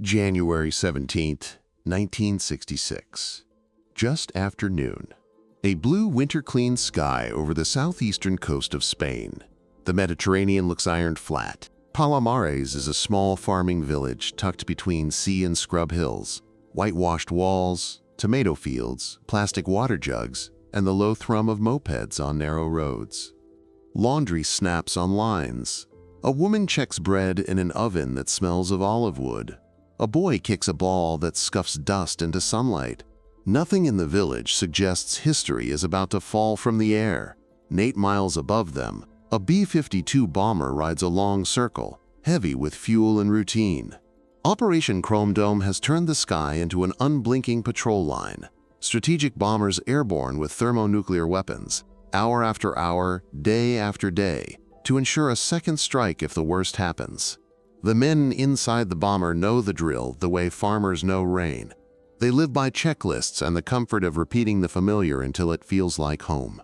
January 17th, 1966. Just after noon. A blue winter-clean sky over the southeastern coast of Spain. The Mediterranean looks iron-flat. Palomares is a small farming village tucked between sea and scrub hills. Whitewashed walls, tomato fields, plastic water jugs, and the low thrum of mopeds on narrow roads. Laundry snaps on lines. A woman checks bread in an oven that smells of olive wood. A boy kicks a ball that scuffs dust into sunlight. Nothing in the village suggests history is about to fall from the air. 8 miles above them, a B-52 bomber rides a long circle, heavy with fuel and routine. Operation Chrome Dome has turned the sky into an unblinking patrol line. Strategic bombers airborne with thermonuclear weapons, hour after hour, day after day, to ensure a second strike if the worst happens. The men inside the bomber know the drill the way farmers know rain. They live by checklists and the comfort of repeating the familiar until it feels like home.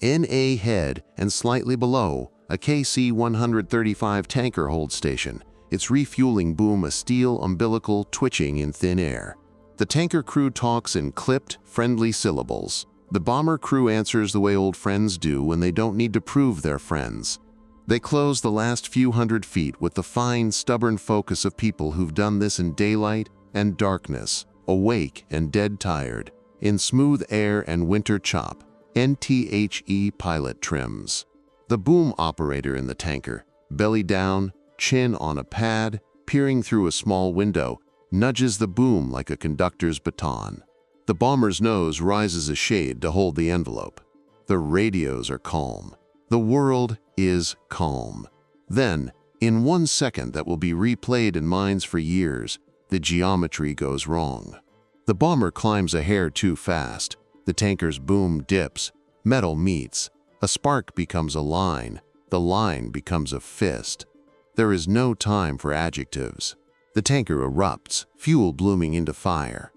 NA head and slightly below, a KC-135 tanker holds station, its refueling boom a steel umbilical twitching in thin air. The tanker crew talks in clipped, friendly syllables. The bomber crew answers the way old friends do when they don't need to prove they're friends. They close the last few hundred feet with the fine, stubborn focus of people who've done this in daylight and darkness, awake and dead tired, in smooth air and winter chop. NTHE pilot trims. The boom operator in the tanker, belly down, chin on a pad, peering through a small window, nudges the boom like a conductor's baton. The bomber's nose rises a shade to hold the envelope. The radios are calm. The world is calm. Then, in 1 second that will be replayed in minds for years, the geometry goes wrong. The bomber climbs a hair too fast. The tanker's boom dips. Metal meets. A spark becomes a line. The line becomes a fist. There is no time for adjectives. The tanker erupts, fuel blooming into fire.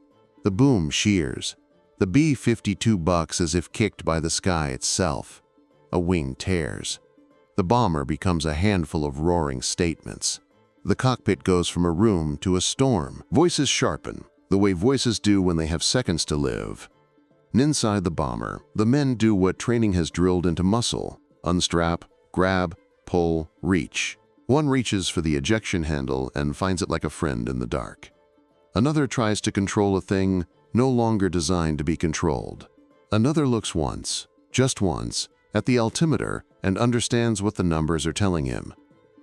The boom shears. The B-52 bucks as if kicked by the sky itself. A wing tears. The bomber becomes a handful of roaring statements. The cockpit goes from a room to a storm. Voices sharpen, the way voices do when they have seconds to live. And inside the bomber, the men do what training has drilled into muscle. Unstrap, grab, pull, reach. One reaches for the ejection handle and finds it like a friend in the dark. Another tries to control a thing no longer designed to be controlled. Another looks once, just once, at the altimeter and understands what the numbers are telling him.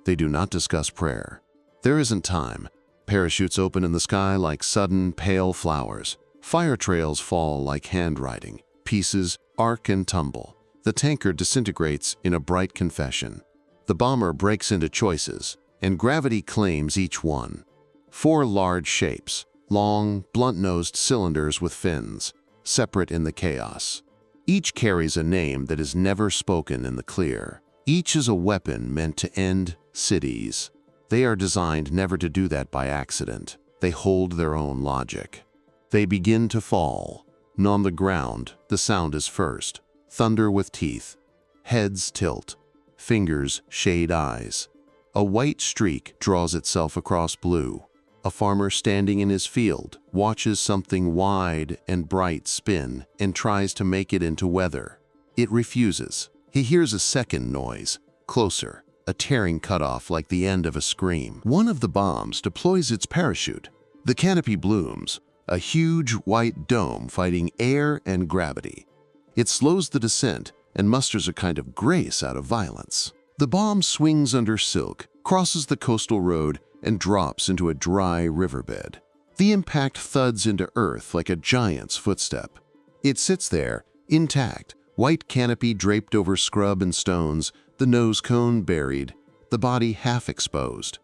They do not discuss prayer. There isn't time. Parachutes open in the sky like sudden, pale flowers. Fire trails fall like handwriting. Pieces arc and tumble. The tanker disintegrates in a bright confession. The bomber breaks into choices, and gravity claims each one. 4 large shapes, long, blunt-nosed cylinders with fins, separate in the chaos. Each carries a name that is never spoken in the clear. Each is a weapon meant to end cities. They are designed never to do that by accident. They hold their own logic. They begin to fall. And on the ground, the sound is first. Thunder with teeth. Heads tilt. Fingers shade eyes. A white streak draws itself across blue. A farmer standing in his field watches something wide and bright spin and tries to make it into weather. It refuses. He hears a second noise, closer, a tearing cutoff like the end of a scream. One of the bombs deploys its parachute. The canopy blooms, a huge white dome fighting air and gravity. It slows the descent and musters a kind of grace out of violence. The bomb swings under silk, crosses the coastal road, and drops into a dry riverbed. The impact thuds into earth like a giant's footstep. It sits there, intact, white canopy draped over scrub and stones, the nose cone buried, the body half exposed.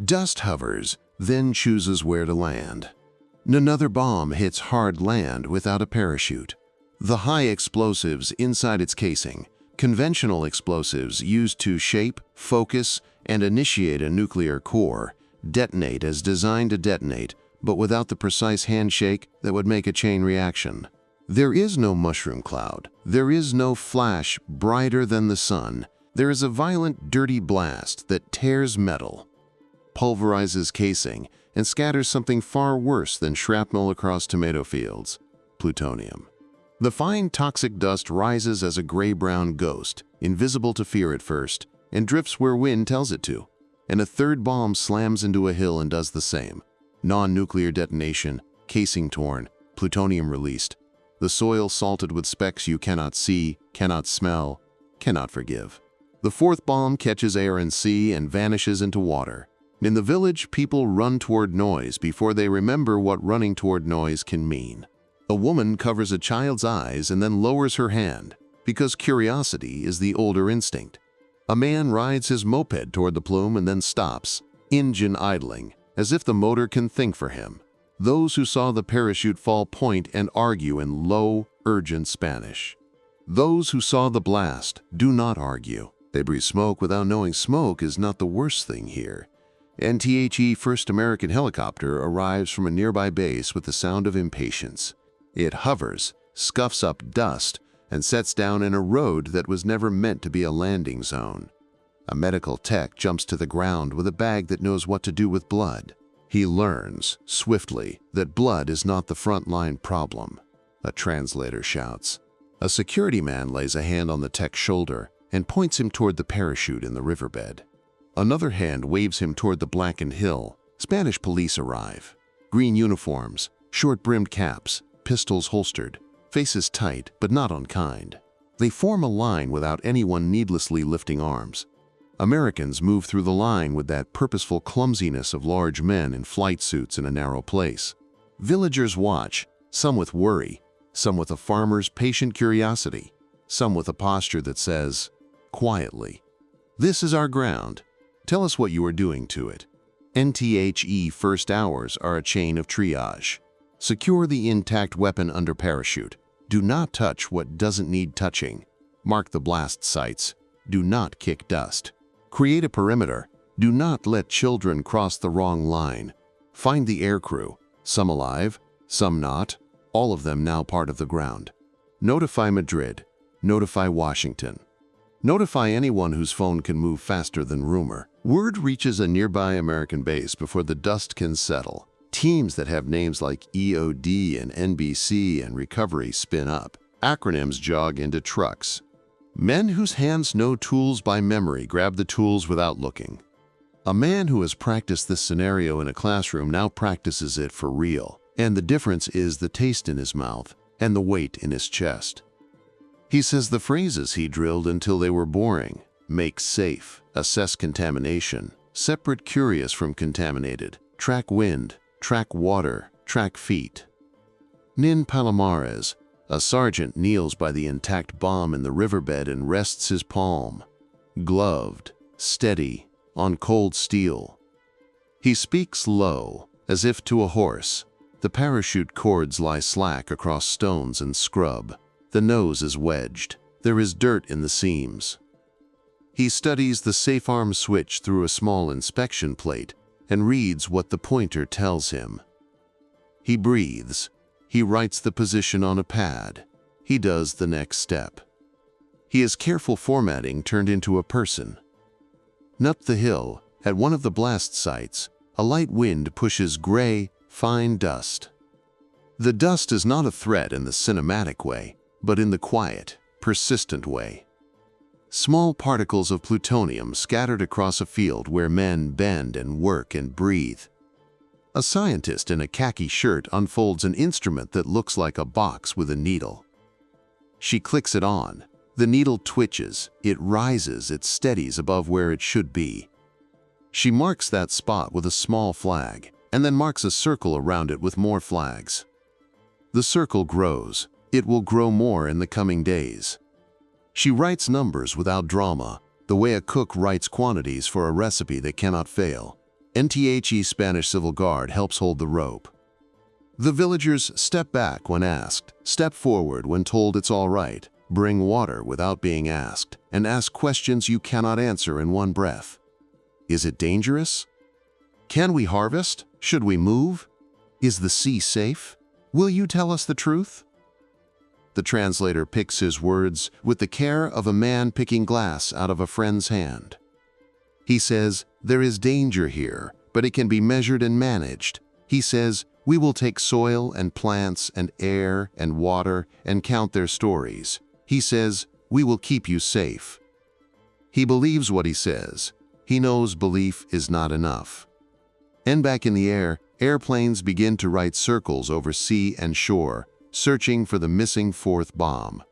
Dust hovers, then chooses where to land. Another bomb hits hard land without a parachute. The high explosives inside its casing, conventional explosives used to shape, focus, and initiate a nuclear core, detonate as designed to detonate, but without the precise handshake that would make a chain reaction. There is no mushroom cloud. There is no flash brighter than the sun. There is a violent, dirty blast that tears metal, pulverizes casing, and scatters something far worse than shrapnel across tomato fields: plutonium. The fine toxic dust rises as a gray-brown ghost, invisible to fear at first, and drifts where wind tells it to. And a third bomb slams into a hill and does the same. Non-nuclear detonation, casing torn, plutonium released. The soil salted with specks you cannot see, cannot smell, cannot forgive. The fourth bomb catches air and sea and vanishes into water. In the village, people run toward noise before they remember what running toward noise can mean. A woman covers a child's eyes and then lowers her hand, because curiosity is the older instinct. A man rides his moped toward the plume and then stops, engine idling, as if the motor can think for him. Those who saw the parachute fall point and argue in low, urgent Spanish. Those who saw the blast do not argue. They breathe smoke without knowing smoke is not the worst thing here. NTHE 1st American helicopter arrives from a nearby base with the sound of impatience. It hovers, scuffs up dust, and sets down in a road that was never meant to be a landing zone. A medical tech jumps to the ground with a bag that knows what to do with blood. He learns, swiftly, that blood is not the frontline problem. A translator shouts. A security man lays a hand on the tech's shoulder and points him toward the parachute in the riverbed. Another hand waves him toward the blackened hill. Spanish police arrive. Green uniforms, short-brimmed caps, pistols holstered, faces tight but not unkind. They form a line without anyone needlessly lifting arms. Americans move through the line with that purposeful clumsiness of large men in flight suits in a narrow place. Villagers watch, some with worry, some with a farmer's patient curiosity, some with a posture that says, quietly, "This is our ground. Tell us what you are doing to it." NTHE first hours are a chain of triage. Secure the intact weapon under parachute. Do not touch what doesn't need touching. Mark the blast sites. Do not kick dust. Create a perimeter. Do not let children cross the wrong line. Find the aircrew, some alive, some not, all of them now part of the ground. Notify Madrid. Notify Washington. Notify anyone whose phone can move faster than rumor. Word reaches a nearby American base before the dust can settle. Teams that have names like EOD and NBC and Recovery spin up. Acronyms jog into trucks. Men whose hands know tools by memory grab the tools without looking. A man who has practiced this scenario in a classroom now practices it for real. And the difference is the taste in his mouth and the weight in his chest. He says the phrases he drilled until they were boring. Make safe, assess contamination, separate curious from contaminated, track wind, track water, track feet. In Palomares, a sergeant kneels by the intact bomb in the riverbed and rests his palm, gloved, steady, on cold steel. He speaks low, as if to a horse. The parachute cords lie slack across stones and scrub. The nose is wedged. There is dirt in the seams. He studies the safe arm switch through a small inspection plate and reads what the pointer tells him. He breathes. He writes the position on a pad. He does the next step. He has careful formatting turned into a person. Up the hill, at one of the blast sites, a light wind pushes gray, fine dust. The dust is not a threat in the cinematic way, but in the quiet, persistent way. Small particles of plutonium scattered across a field where men bend and work and breathe. A scientist in a khaki shirt unfolds an instrument that looks like a box with a needle. She clicks it on. The needle twitches, it rises, it steadies above where it should be. She marks that spot with a small flag, and then marks a circle around it with more flags. The circle grows. It will grow more in the coming days. She writes numbers without drama, the way a cook writes quantities for a recipe that cannot fail. NTHE Spanish Civil Guard helps hold the rope. The villagers step back when asked, step forward when told it's all right, bring water without being asked, and ask questions you cannot answer in one breath. Is it dangerous? Can we harvest? Should we move? Is the sea safe? Will you tell us the truth? The translator picks his words with the care of a man picking glass out of a friend's hand. He says, there is danger here, but it can be measured and managed. He says, "We will take soil and plants and air and water and count their stories." He says, "We will keep you safe." He believes what he says. He knows belief is not enough. And back in the air, airplanes begin to write circles over sea and shore, searching for the missing fourth bomb.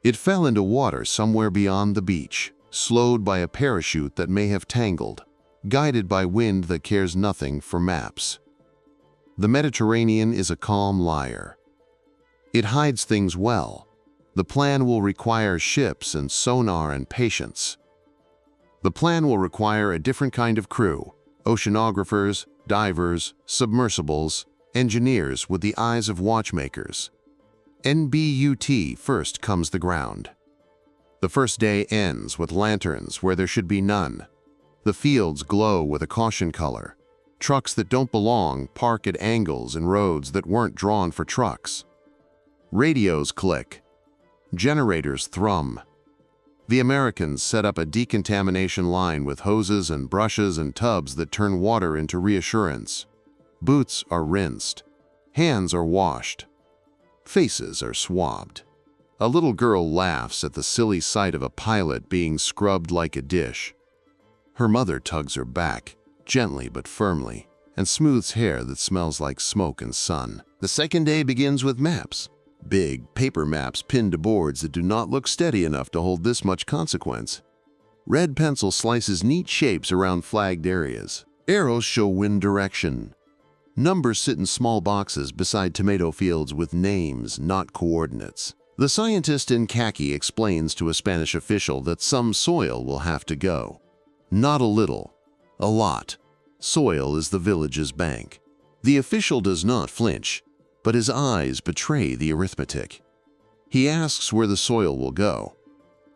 It fell into water somewhere beyond the beach, slowed by a parachute that may have tangled, guided by wind that cares nothing for maps. The Mediterranean is a calm liar. It hides things well. The plan will require ships and sonar and patience. The plan will require a different kind of crew: oceanographers, divers, submersibles, engineers with the eyes of watchmakers. NBUT first comes the ground. The first day ends with lanterns where there should be none. The fields glow with a caution color. Trucks that don't belong park at angles in roads that weren't drawn for trucks. Radios click. Generators thrum. The Americans set up a decontamination line with hoses and brushes and tubs that turn water into reassurance. Boots are rinsed. Hands are washed. Faces are swabbed. A little girl laughs at the silly sight of a pilot being scrubbed like a dish. Her mother tugs her back, gently but firmly, and smooths hair that smells like smoke and sun. The second day begins with maps. Big paper maps pinned to boards that do not look steady enough to hold this much consequence. Red pencil slices neat shapes around flagged areas. Arrows show wind direction. Numbers sit in small boxes beside tomato fields with names, not coordinates. The scientist in khaki explains to a Spanish official that some soil will have to go. Not a little, a lot. Soil is the village's bank. The official does not flinch, but his eyes betray the arithmetic. He asks where the soil will go.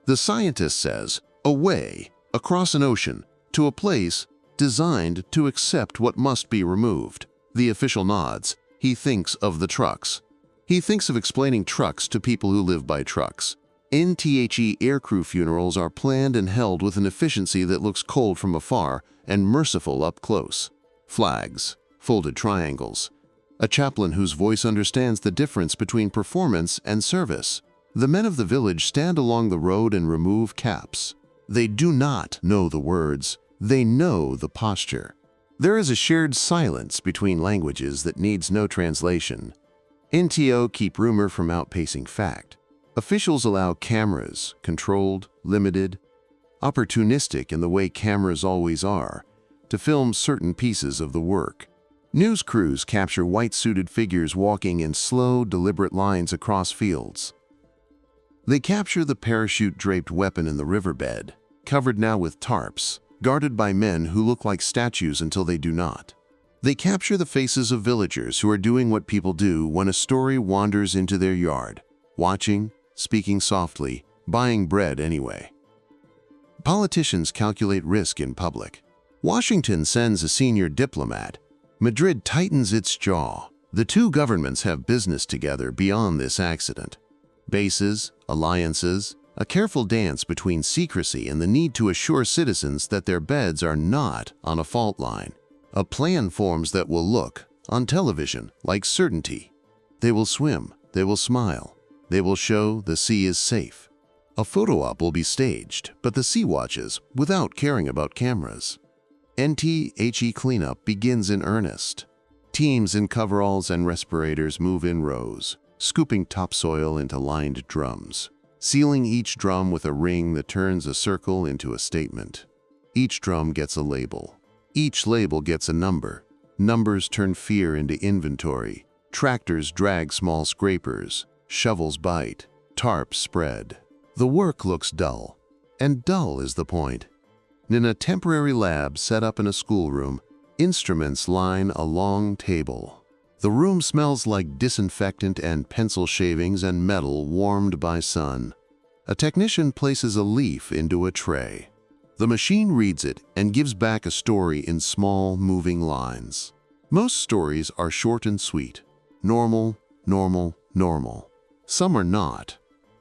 The scientist says, away, across an ocean, to a place designed to accept what must be removed. The official nods. He thinks of the trucks. He thinks of explaining trucks to people who live by trucks. NTHE aircrew funerals are planned and held with an efficiency that looks cold from afar and merciful up close. Flags, folded triangles. A chaplain whose voice understands the difference between performance and service. The men of the village stand along the road and remove caps. They do not know the words. They know the posture. There is a shared silence between languages that needs no translation. NTO keep rumor from outpacing fact. Officials allow cameras, controlled, limited, opportunistic in the way cameras always are, to film certain pieces of the work. News crews capture white-suited figures walking in slow, deliberate lines across fields. They capture the parachute-draped weapon in the riverbed, covered now with tarps, guarded by men who look like statues until they do not. They capture the faces of villagers who are doing what people do when a story wanders into their yard, watching, speaking softly, buying bread anyway. Politicians calculate risk in public. Washington sends a senior diplomat. Madrid tightens its jaw. The two governments have business together beyond this accident. Bases, alliances, a careful dance between secrecy and the need to assure citizens that their beds are not on a fault line. A plan forms that will look, on television, like certainty. They will swim, they will smile, they will show the sea is safe. A photo op will be staged, but the sea watches without caring about cameras. NTHE cleanup begins in earnest. Teams in coveralls and respirators move in rows, scooping topsoil into lined drums, sealing each drum with a ring that turns a circle into a statement. Each drum gets a label. Each label gets a number. Numbers turn fear into inventory. Tractors drag small scrapers. Shovels bite. Tarps spread. The work looks dull, and dull is the point. In a temporary lab set up in a schoolroom, instruments line a long table. The room smells like disinfectant and pencil shavings and metal warmed by sun. A technician places a leaf into a tray. The machine reads it and gives back a story in small, moving lines. Most stories are short and sweet. Normal, normal, normal. Some are not.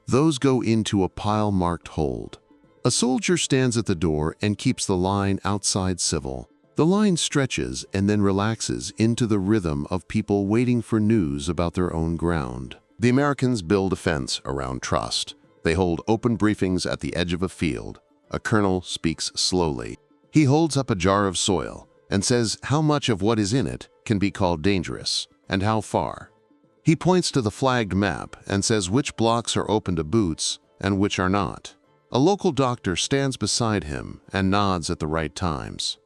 Those go into a pile marked hold. A soldier stands at the door and keeps the line outside civil. The line stretches and then relaxes into the rhythm of people waiting for news about their own ground. The Americans build a fence around trust. They hold open briefings at the edge of a field. A colonel speaks slowly. He holds up a jar of soil and says how much of what is in it can be called dangerous and how far. He points to the flagged map and says which blocks are open to boots and which are not. A local doctor stands beside him and nods at the right times.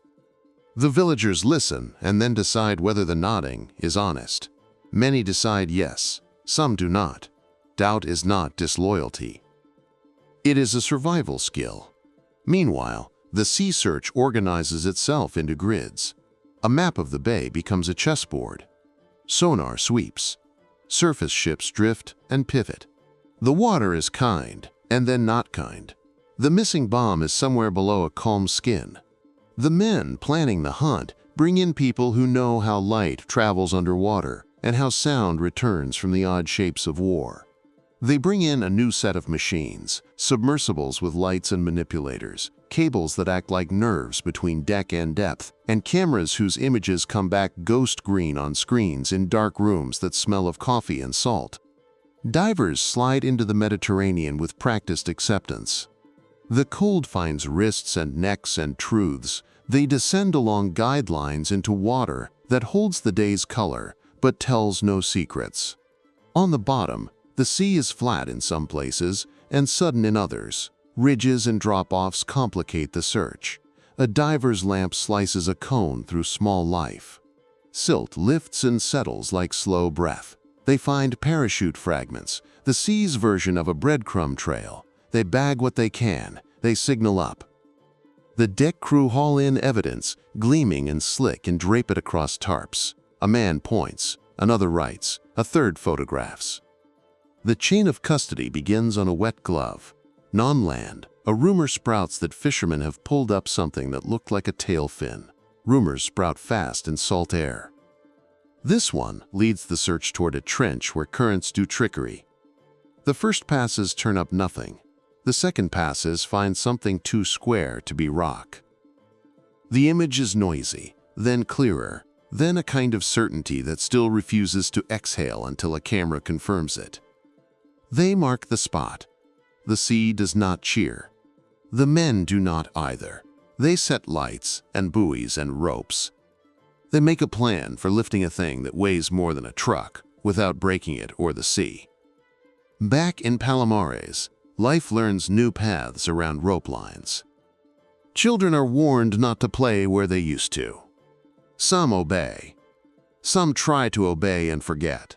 The villagers listen and then decide whether the nodding is honest. Many decide yes, some do not. Doubt is not disloyalty. It is a survival skill. Meanwhile, the sea search organizes itself into grids. A map of the bay becomes a chessboard. Sonar sweeps. Surface ships drift and pivot. The water is kind and then not kind. The missing bomb is somewhere below a calm skin. The men planning the hunt bring in people who know how light travels underwater and how sound returns from the odd shapes of war. They bring in a new set of machines, submersibles with lights and manipulators, cables that act like nerves between deck and depth, and cameras whose images come back ghost green on screens in dark rooms that smell of coffee and salt. Divers slide into the Mediterranean with practiced acceptance. The cold finds wrists and necks and truths. They descend along guidelines into water that holds the day's color but tells no secrets. On the bottom, the sea is flat in some places and sudden in others. Ridges and drop-offs complicate the search. A diver's lamp slices a cone through small life. Silt lifts and settles like slow breath. They find parachute fragments, the sea's version of a breadcrumb trail. They bag what they can. They signal up. The deck crew haul in evidence, gleaming and slick, and drape it across tarps. A man points, another writes, a third photographs. The chain of custody begins on a wet glove. Non-land, a rumor sprouts that fishermen have pulled up something that looked like a tail fin. Rumors sprout fast in salt air. This one leads the search toward a trench where currents do trickery. The first passes turn up nothing. The second passes find something too square to be rock. The image is noisy, then clearer, then a kind of certainty that still refuses to exhale until a camera confirms it. They mark the spot. The sea does not cheer. The men do not either. They set lights and buoys and ropes. They make a plan for lifting a thing that weighs more than a truck without breaking it or the sea. Back in Palomares, life learns new paths around rope lines. Children are warned not to play where they used to. Some obey. Some try to obey and forget.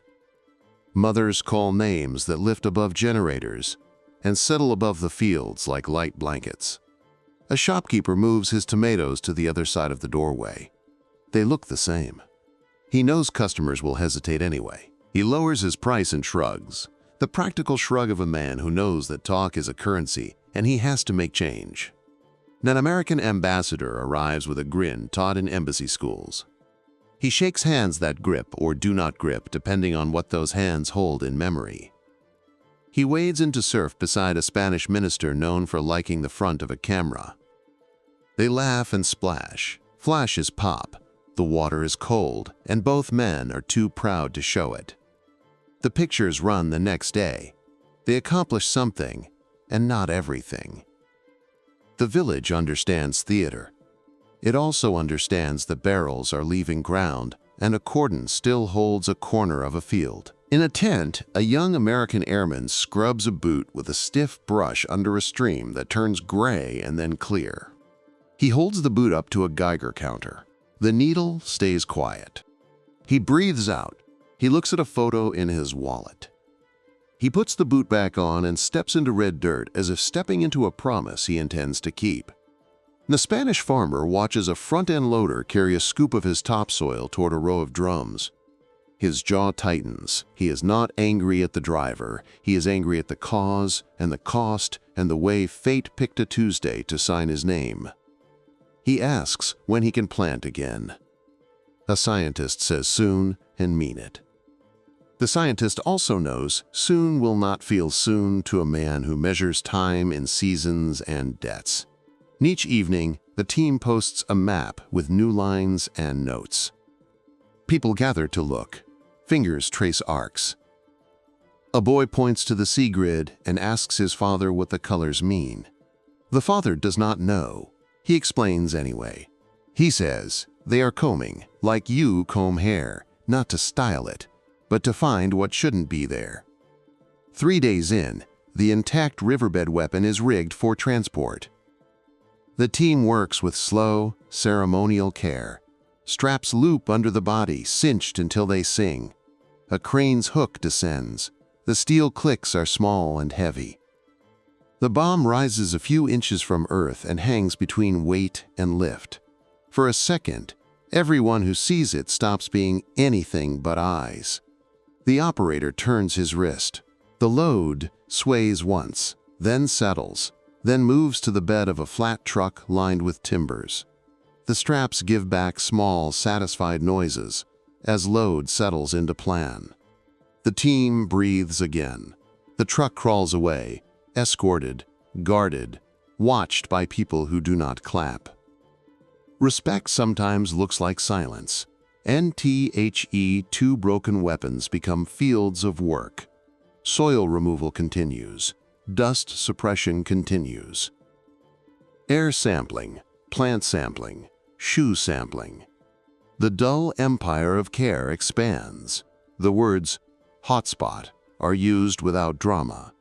Mothers call names that lift above generators and settle above the fields like light blankets. A shopkeeper moves his tomatoes to the other side of the doorway. They look the same. He knows customers will hesitate anyway. He lowers his price and shrugs. The practical shrug of a man who knows that talk is a currency and he has to make change. An American ambassador arrives with a grin taught in embassy schools. He shakes hands that grip or do not grip depending on what those hands hold in memory. He wades into surf beside a Spanish minister known for liking the front of a camera. They laugh and splash. Flashes pop. The water is cold, and both men are too proud to show it. The pictures run the next day. They accomplish something, and not everything. The village understands theater. It also understands the barrels are leaving ground, and a cordon still holds a corner of a field. In a tent, a young American airman scrubs a boot with a stiff brush under a stream that turns gray and then clear. He holds the boot up to a Geiger counter. The needle stays quiet. He breathes out. He looks at a photo in his wallet. He puts the boot back on and steps into red dirt as if stepping into a promise he intends to keep. The Spanish farmer watches a front-end loader carry a scoop of his topsoil toward a row of drums. His jaw tightens. He is not angry at the driver. He is angry at the cause and the cost and the way fate picked a Tuesday to sign his name. He asks when he can plant again. A scientist says soon and mean it. The scientist also knows soon will not feel soon to a man who measures time in seasons and debts. Each evening, The team posts a map with new lines and notes. People gather to look. Fingers trace arcs. A boy points to the sea grid and asks his father what the colors mean. The father does not know. He explains anyway. He says, they are combing, like you comb hair, not to style it, but to find what shouldn't be there. 3 days in, the intact riverbed weapon is rigged for transport. The team works with slow, ceremonial care. Straps loop under the body, cinched until they sing. A crane's hook descends. The steel clicks are small and heavy. The bomb rises a few inches from earth and hangs between weight and lift. For a second, everyone who sees it stops being anything but eyes. The operator turns his wrist. The load sways once, then settles, then moves to the bed of a flat truck lined with timbers. The straps give back small, satisfied noises as load settles into plan. The team breathes again. The truck crawls away, escorted, guarded, watched by people who do not clap. Respect sometimes looks like silence. Two broken weapons become fields of work. Soil removal continues. Dust suppression continues. Air sampling, plant sampling, shoe sampling. The dull empire of care expands. The words hotspot are used without drama.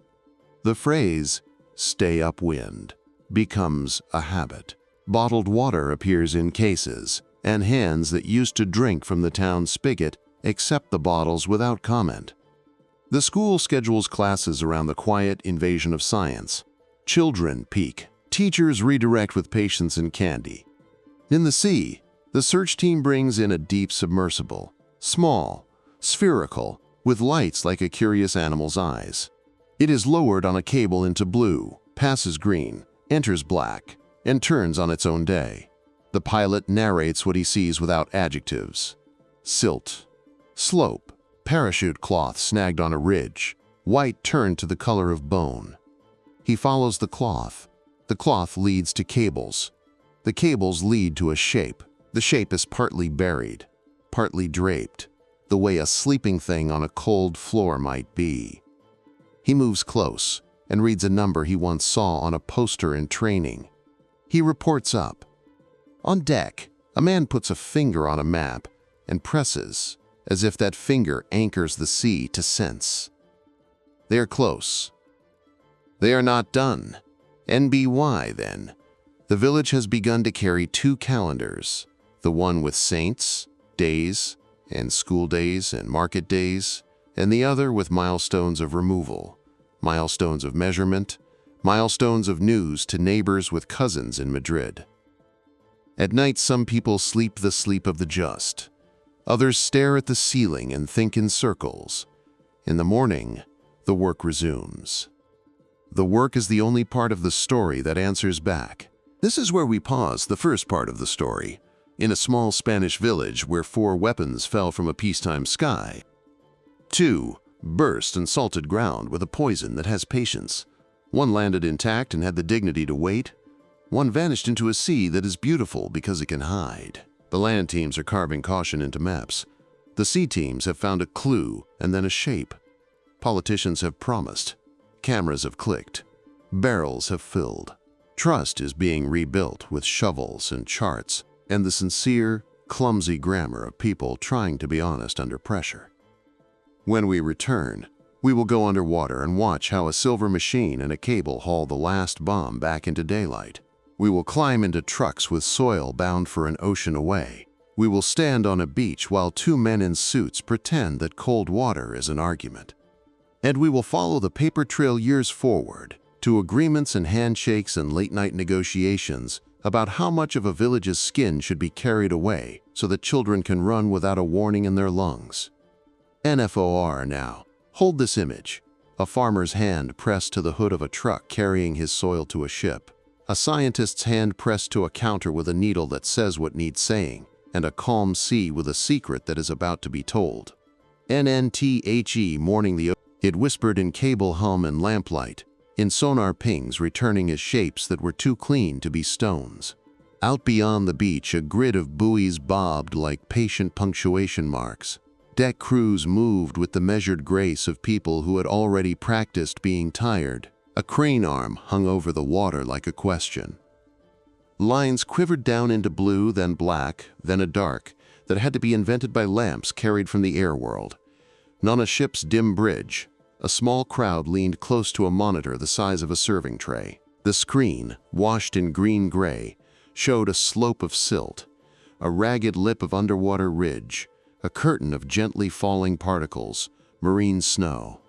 The phrase stay upwind becomes a habit. Bottled water appears in cases, and hands that used to drink from the town spigot accept the bottles without comment. The school schedules classes around the quiet invasion of science. Children peek. Teachers redirect with patience and candy. In the sea, the search team brings in a deep submersible, small, spherical, with lights like a curious animal's eyes. It is lowered on a cable into blue, passes green, enters black, and turns on its own day. The pilot narrates what he sees without adjectives. Silt, slope, parachute cloth snagged on a ridge, white turned to the color of bone. He follows the cloth. The cloth leads to cables. The cables lead to a shape. The shape is partly buried, partly draped, the way a sleeping thing on a cold floor might be. He moves close and reads a number he once saw on a poster in training. He reports up. On deck, a man puts a finger on a map and presses, as if that finger anchors the sea to sense. They are close. They are not done. NBY, then. The village has begun to carry 2 calendars, the one with saints, days, and school days and market days, and the other with milestones of removal, milestones of measurement, milestones of news to neighbors with cousins in Madrid. At night, some people sleep the sleep of the just. Others stare at the ceiling and think in circles. In the morning, the work resumes. The work is the only part of the story that answers back. This is where we pause the first part of the story, in a small Spanish village where 4 weapons fell from a peacetime sky. 2 burst in salted ground with a poison that has patience. 1 landed intact and had the dignity to wait. 1 vanished into a sea that is beautiful because it can hide. The land teams are carving caution into maps. The sea teams have found a clue and then a shape. Politicians have promised. Cameras have clicked. Barrels have filled. Trust is being rebuilt with shovels and charts and the sincere, clumsy grammar of people trying to be honest under pressure. When we return, we will go underwater and watch how a silver machine and a cable haul the last bomb back into daylight. We will climb into trucks with soil bound for an ocean away. We will stand on a beach while 2 men in suits pretend that cold water is an argument. And we will follow the paper trail years forward to agreements and handshakes and late-night negotiations about how much of a village's skin should be carried away so that children can run without a warning in their lungs. NFOR now. Hold this image. A farmer's hand pressed to the hood of a truck carrying his soil to a ship. A scientist's hand pressed to a counter with a needle that says what needs saying, and a calm sea with a secret that is about to be told. NNTHE mourning the ocean. It whispered in cable hum and lamplight, in sonar pings returning as shapes that were too clean to be stones. Out beyond the beach, a grid of buoys bobbed like patient punctuation marks. Deck crews moved with the measured grace of people who had already practiced being tired. A crane arm hung over the water like a question. Lines quivered down into blue, then black, then a dark, that had to be invented by lamps carried from the air world. And on a ship's dim bridge, a small crowd leaned close to a monitor the size of a serving tray. The screen, washed in green-gray, showed a slope of silt, a ragged lip of underwater ridge, a curtain of gently falling particles, marine snow.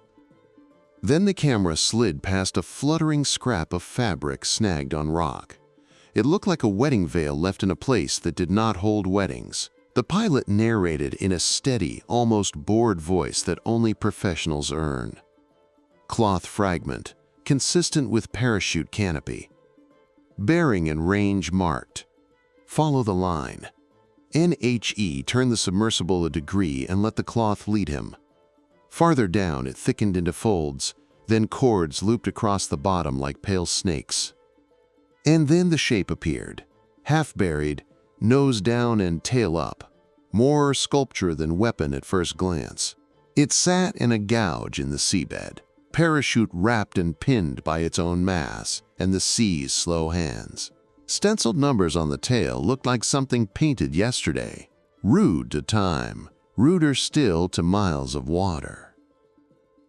Then the camera slid past a fluttering scrap of fabric snagged on rock. It looked like a wedding veil left in a place that did not hold weddings. The pilot narrated in a steady, almost bored voice that only professionals earn. Cloth fragment, consistent with parachute canopy. Bearing and range marked. Follow the line. NHE turned the submersible a degree and let the cloth lead him. Farther down, it thickened into folds, then cords looped across the bottom like pale snakes. And then the shape appeared, half buried, nose down and tail up, more sculpture than weapon at first glance. It sat in a gouge in the seabed, parachute wrapped and pinned by its own mass and the sea's slow hands. Stenciled numbers on the tail looked like something painted yesterday, rude to time, ruder still to miles of water.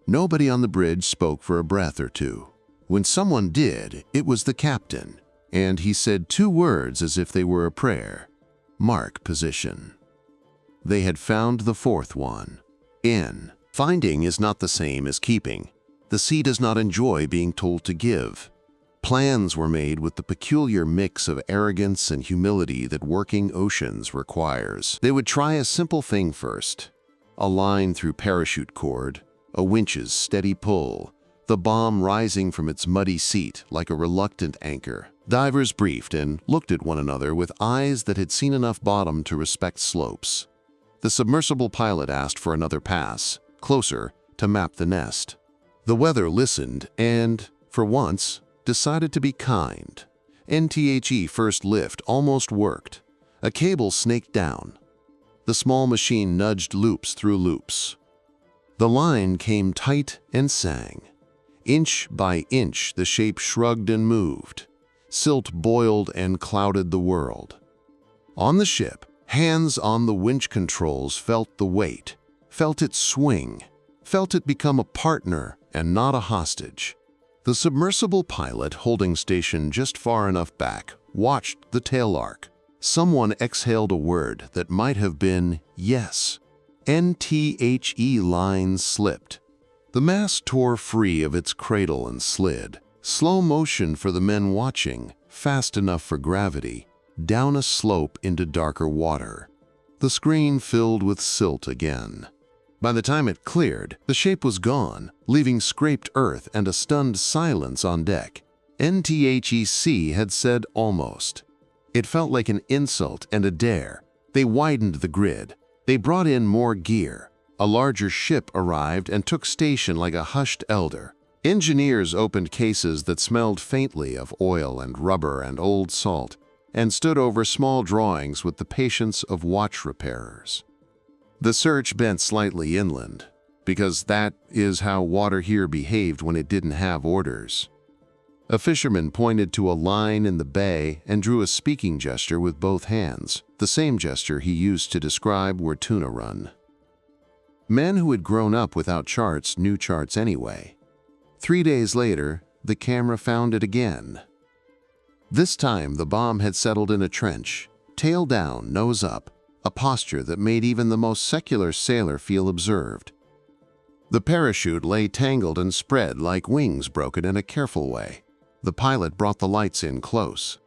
Nobody on the bridge spoke for a breath or two. When someone did, it was the captain, and he said 2 words as if they were a prayer. Mark position. They had found the 4th one. In. Finding is not the same as keeping. The sea does not enjoy being told to give. Plans were made with the peculiar mix of arrogance and humility that working oceans requires. They would try a simple thing first. A line through parachute cord, a winch's steady pull, the bomb rising from its muddy seat like a reluctant anchor. Divers briefed and looked at one another with eyes that had seen enough bottom to respect slopes. The submersible pilot asked for another pass, closer, to map the nest. The weather listened and, for once, decided to be kind. NTHE first lift almost worked. A cable snaked down. The small machine nudged loops through loops. The line came tight and sang. Inch by inch, the shape shrugged and moved. Silt boiled and clouded the world. On the ship, hands on the winch controls felt the weight, felt it swing, felt it become a partner and not a hostage. The submersible pilot, holding station just far enough back, watched the tail arc. Someone exhaled a word that might have been yes. NTHE line slipped. The mast tore free of its cradle and slid. Slow motion for the men watching, fast enough for gravity, down a slope into darker water. The screen filled with silt again. By the time it cleared, the shape was gone, leaving scraped earth and a stunned silence on deck. NTHEC had said almost. It felt like an insult and a dare. They widened the grid. They brought in more gear. A larger ship arrived and took station like a hushed elder. Engineers opened cases that smelled faintly of oil and rubber and old salt, and stood over small drawings with the patience of watch repairers. The search bent slightly inland, because that is how water here behaved when it didn't have orders. A fisherman pointed to a line in the bay and drew a speaking gesture with both hands, the same gesture he used to describe where tuna run. Men who had grown up without charts knew charts anyway. 3 days later, the camera found it again. This time, the bomb had settled in a trench, tail down, nose up, a posture that made even the most secular sailor feel observed. The parachute lay tangled and spread like wings broken in a careful way. The pilot brought the lights in close.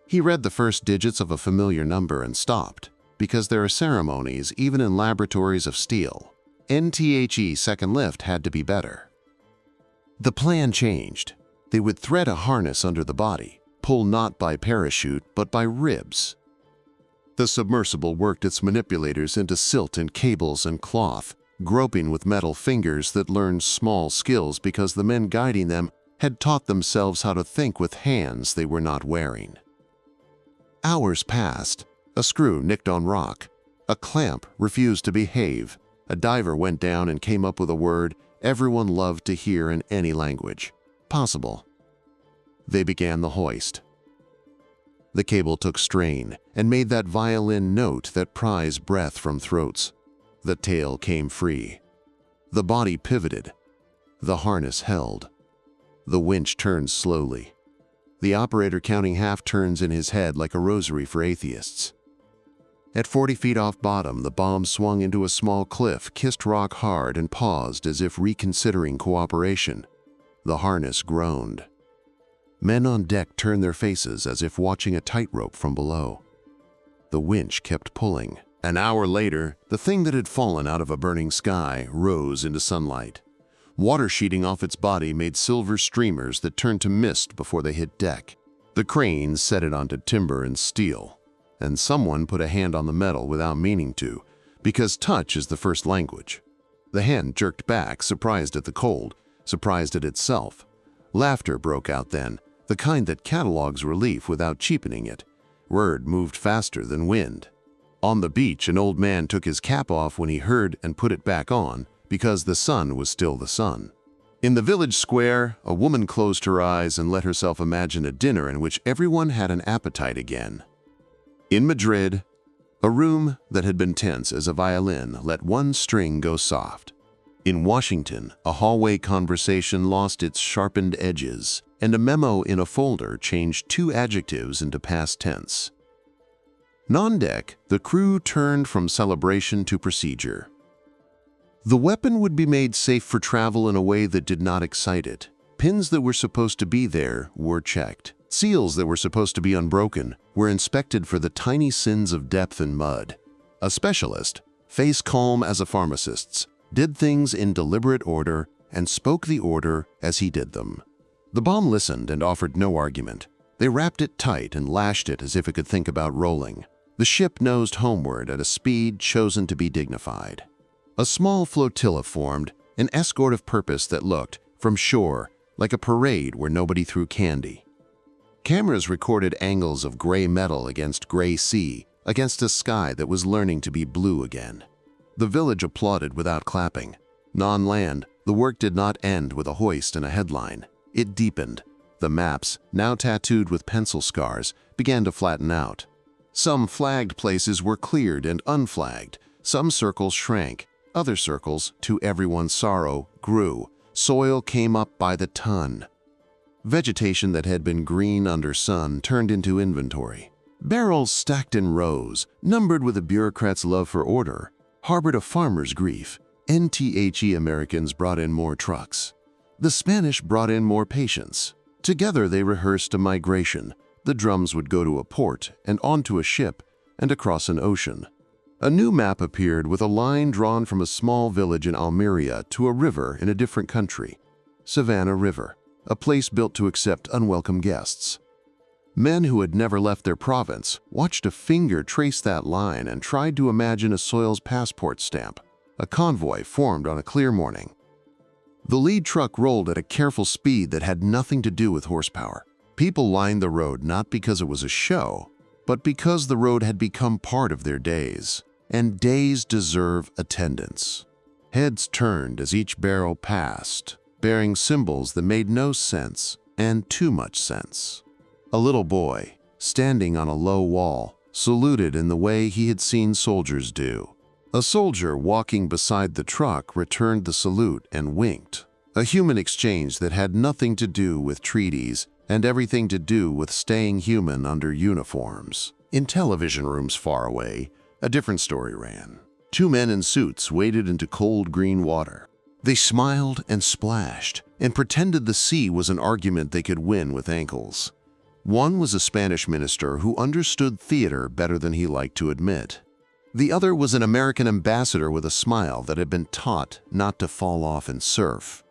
He read the first digits of a familiar number and stopped, because there are ceremonies even in laboratories of steel. NTHE second lift had to be better. The plan changed. They would thread a harness under the body, pull not by parachute but by ribs. The submersible worked its manipulators into silt and cables and cloth, groping with metal fingers that learned small skills because the men guiding them had taught themselves how to think with hands they were not wearing. Hours passed. A screw nicked on rock. A clamp refused to behave. A diver went down and came up with a word everyone loved to hear in any language. Possible. They began the hoist. The cable took strain and made that violin note that pries breath from throats. The tail came free. The body pivoted. The harness held. The winch turned slowly. The operator counting half turns in his head like a rosary for atheists. At 40 feet off bottom, the bomb swung into a small cliff, kissed rock hard, and paused as if reconsidering cooperation. The harness groaned. Men on deck turned their faces as if watching a tightrope from below. The winch kept pulling. An hour later, the thing that had fallen out of a burning sky rose into sunlight. Water sheeting off its body made silver streamers that turned to mist before they hit deck. The crane set it onto timber and steel, and someone put a hand on the metal without meaning to, because touch is the first language. The hand jerked back, surprised at the cold, surprised at itself. Laughter broke out then, the kind that catalogs relief without cheapening it. Word moved faster than wind. On the beach, an old man took his cap off when he heard and put it back on, because the sun was still the sun. In the village square, a woman closed her eyes and let herself imagine a dinner in which everyone had an appetite again. In Madrid, a room that had been tense as a violin let one string go soft. In Washington, a hallway conversation lost its sharpened edges, and a memo in a folder changed two adjectives into past tense. On deck, the crew turned from celebration to procedure. The weapon would be made safe for travel in a way that did not excite it. Pins that were supposed to be there were checked. Seals that were supposed to be unbroken were inspected for the tiny sins of depth and mud. A specialist, face calm as a pharmacist's, did things in deliberate order and spoke the order as he did them. The bomb listened and offered no argument. They wrapped it tight and lashed it as if it could think about rolling. The ship nosed homeward at a speed chosen to be dignified. A small flotilla formed, an escort of purpose that looked, from shore, like a parade where nobody threw candy. Cameras recorded angles of gray metal against gray sea, against a sky that was learning to be blue again. The village applauded without clapping. Non-land, the work did not end with a hoist and a headline. It deepened. The maps, now tattooed with pencil scars, began to flatten out. Some flagged places were cleared and unflagged. Some circles shrank. Other circles, to everyone's sorrow, grew. Soil came up by the ton. Vegetation that had been green under sun turned into inventory. Barrels stacked in rows, numbered with a bureaucrat's love for order, harbored a farmer's grief. NTHE Americans brought in more trucks. The Spanish brought in more patience. Together they rehearsed a migration. The drums would go to a port and onto a ship and across an ocean. A new map appeared with a line drawn from a small village in Almeria to a river in a different country. Savannah River, a place built to accept unwelcome guests. Men who had never left their province watched a finger trace that line and tried to imagine a soil's passport stamp. A convoy formed on a clear morning. The lead truck rolled at a careful speed that had nothing to do with horsepower. People lined the road not because it was a show, but because the road had become part of their days. And days deserve attendance. Heads turned as each barrel passed, bearing symbols that made no sense and too much sense. A little boy, standing on a low wall, saluted in the way he had seen soldiers do. A soldier walking beside the truck returned the salute and winked. A human exchange that had nothing to do with treaties and everything to do with staying human under uniforms. In television rooms far away, a different story ran. Two men in suits waded into cold green water. They smiled and splashed and pretended the sea was an argument they could win with ankles. One was a Spanish minister who understood theater better than he liked to admit. The other was an American ambassador with a smile that had been taught not to fall off and surf.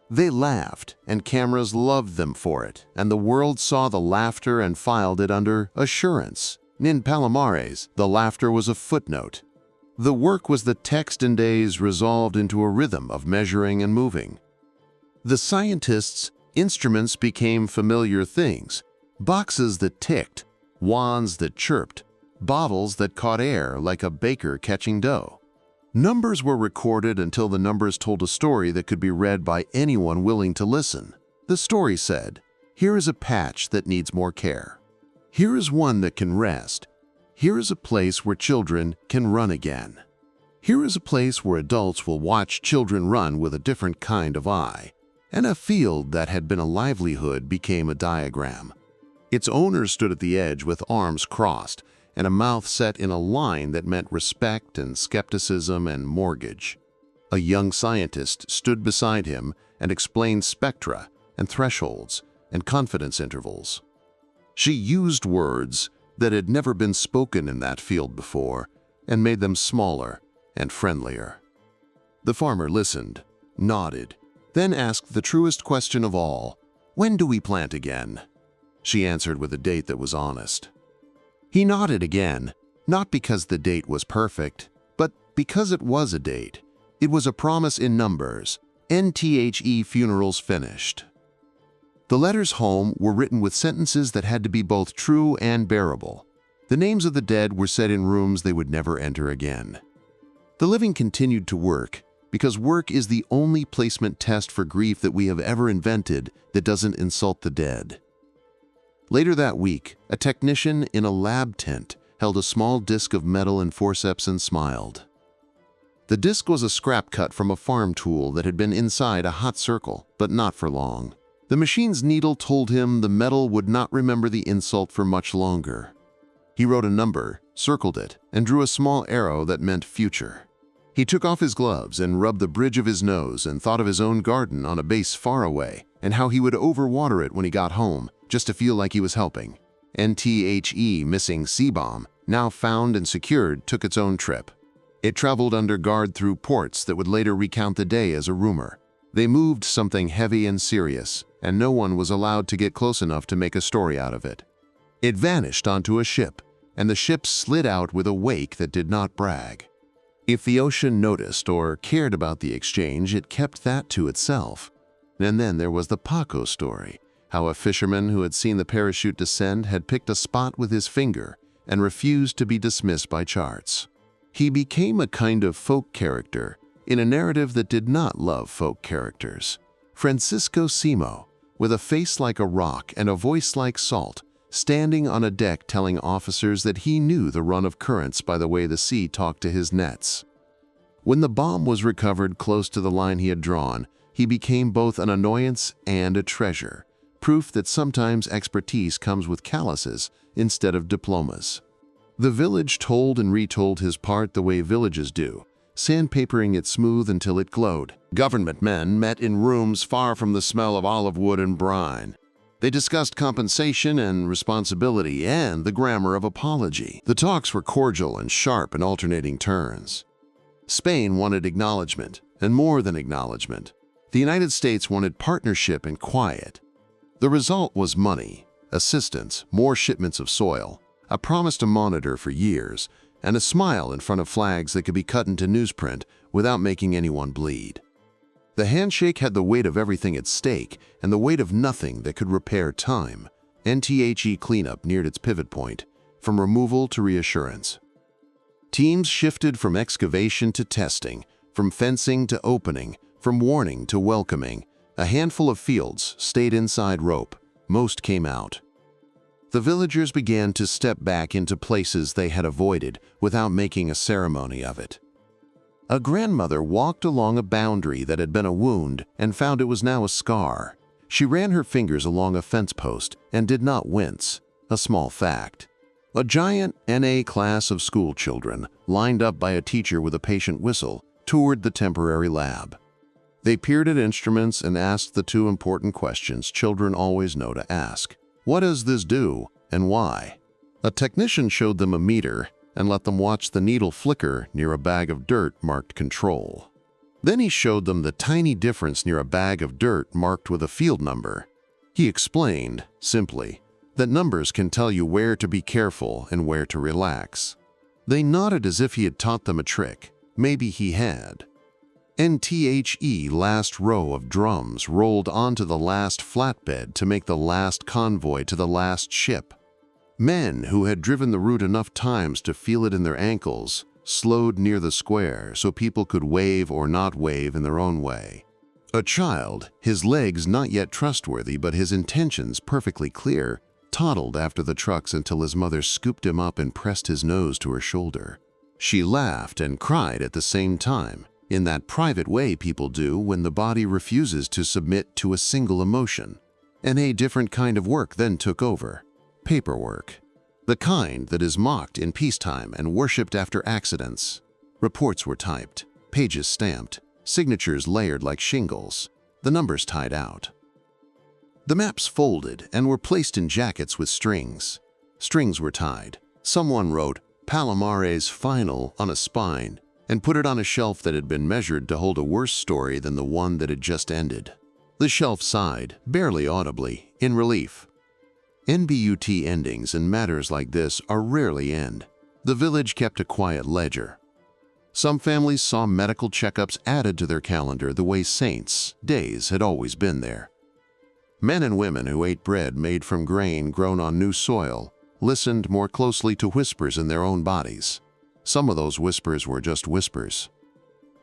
They laughed, and cameras loved them for it, and the world saw the laughter and filed it under assurance. In Palomares, the laughter was a footnote. The work was the text and days resolved into a rhythm of measuring and moving. The scientists' instruments became familiar things, boxes that ticked, wands that chirped, bottles that caught air like a baker catching dough. Numbers were recorded until the numbers told a story that could be read by anyone willing to listen. The story said, "Here is a patch that needs more care. Here is one that can rest. Here is a place where children can run again. Here is a place where adults will watch children run with a different kind of eye." And a field that had been a livelihood became a diagram. Its owner stood at the edge with arms crossed and a mouth set in a line that meant respect and skepticism and mortgage. A young scientist stood beside him and explained spectra and thresholds and confidence intervals. She used words that had never been spoken in that field before and made them smaller and friendlier. The farmer listened, nodded, then asked the truest question of all, "When do we plant again?" She answered with a date that was honest. He nodded again, not because the date was perfect, but because it was a date. It was a promise in numbers. NTHE funerals finished. The letters home were written with sentences that had to be both true and bearable. The names of the dead were set in rooms they would never enter again. The living continued to work, because work is the only placement test for grief that we have ever invented that doesn't insult the dead. Later that week, a technician in a lab tent held a small disc of metal and forceps and smiled. The disc was a scrap cut from a farm tool that had been inside a hot circle, but not for long. The machine's needle told him the metal would not remember the insult for much longer. He wrote a number, circled it, and drew a small arrow that meant future. He took off his gloves and rubbed the bridge of his nose and thought of his own garden on a base far away and how he would overwater it when he got home just to feel like he was helping. NTHE missing C-bomb, now found and secured, took its own trip. It traveled under guard through ports that would later recount the day as a rumor. They moved something heavy and serious, and no one was allowed to get close enough to make a story out of it. It vanished onto a ship, and the ship slid out with a wake that did not brag. If the ocean noticed or cared about the exchange, it kept that to itself. And then there was the Paco story, how a fisherman who had seen the parachute descend had picked a spot with his finger and refused to be dismissed by charts. He became a kind of folk character in a narrative that did not love folk characters. Francisco Simo, with a face like a rock and a voice like salt, standing on a deck telling officers that he knew the run of currents by the way the sea talked to his nets. When the bomb was recovered close to the line he had drawn, he became both an annoyance and a treasure, proof that sometimes expertise comes with calluses instead of diplomas. The village told and retold his part the way villages do, sandpapering it smooth until it glowed. Government men met in rooms far from the smell of olive wood and brine. They discussed compensation and responsibility and the grammar of apology. The talks were cordial and sharp in alternating turns. Spain wanted acknowledgement, and more than acknowledgement. The United States wanted partnership and quiet. The result was money, assistance, more shipments of soil, a promise to monitor for years, and a smile in front of flags that could be cut into newsprint without making anyone bleed. The handshake had the weight of everything at stake and the weight of nothing that could repair time. NTHE cleanup neared its pivot point, from removal to reassurance. Teams shifted from excavation to testing, from fencing to opening, from warning to welcoming. A handful of fields stayed inside rope. Most came out. The villagers began to step back into places they had avoided without making a ceremony of it. A grandmother walked along a boundary that had been a wound and found it was now a scar. She ran her fingers along a fence post and did not wince, a small fact. A giant NA class of school children, lined up by a teacher with a patient whistle, toured the temporary lab. They peered at instruments and asked the two important questions children always know to ask. What does this do, and why? A technician showed them a meter and let them watch the needle flicker near a bag of dirt marked control. Then he showed them the tiny difference near a bag of dirt marked with a field number. He explained, simply, that numbers can tell you where to be careful and where to relax. They nodded as if he had taught them a trick. Maybe he had. NTHE last row of drums rolled onto the last flatbed to make the last convoy to the last ship. Men who had driven the route enough times to feel it in their ankles slowed near the square so people could wave or not wave in their own way. A child, his legs not yet trustworthy but his intentions perfectly clear, toddled after the trucks until his mother scooped him up and pressed his nose to her shoulder. She laughed and cried at the same time, in that private way people do when the body refuses to submit to a single emotion. And a different kind of work then took over. Paperwork. The kind that is mocked in peacetime and worshipped after accidents. Reports were typed, pages stamped, signatures layered like shingles, the numbers tied out. The maps folded and were placed in jackets with strings. Strings were tied. Someone wrote Palomares Final on a spine and put it on a shelf that had been measured to hold a worse story than the one that had just ended. The shelf sighed, barely audibly, in relief. NBUT endings in matters like this are rarely end. The village kept a quiet ledger. Some families saw medical checkups added to their calendar the way saints' days had always been there. Men and women who ate bread made from grain grown on new soil listened more closely to whispers in their own bodies. Some of those whispers were just whispers.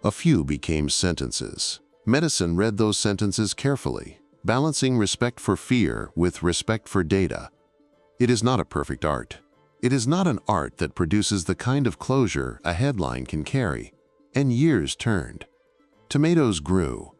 A few became sentences. Medicine read those sentences carefully, balancing respect for fear with respect for data. It is not a perfect art. It is not an art that produces the kind of closure a headline can carry. And years turned. Tomatoes grew.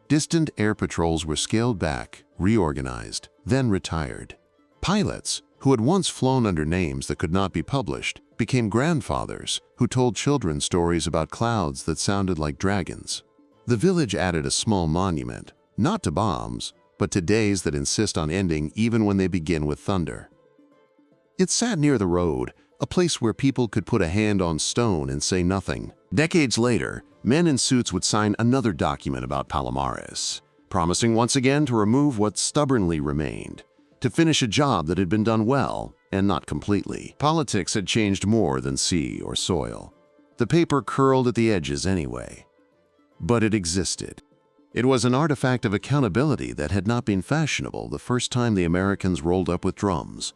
Distant air patrols were scaled back, reorganized, then retired. Pilots, who had once flown under names that could not be published, became grandfathers who told children stories about clouds that sounded like dragons. The village added a small monument, not to bombs, but to days that insist on ending even when they begin with thunder. It sat near the road, a place where people could put a hand on stone and say nothing. Decades later, men in suits would sign another document about Palomares, promising once again to remove what stubbornly remained, to finish a job that had been done well, and not completely. Politics had changed more than sea or soil. The paper curled at the edges anyway. But it existed. It was an artifact of accountability that had not been fashionable the first time the Americans rolled up with drums.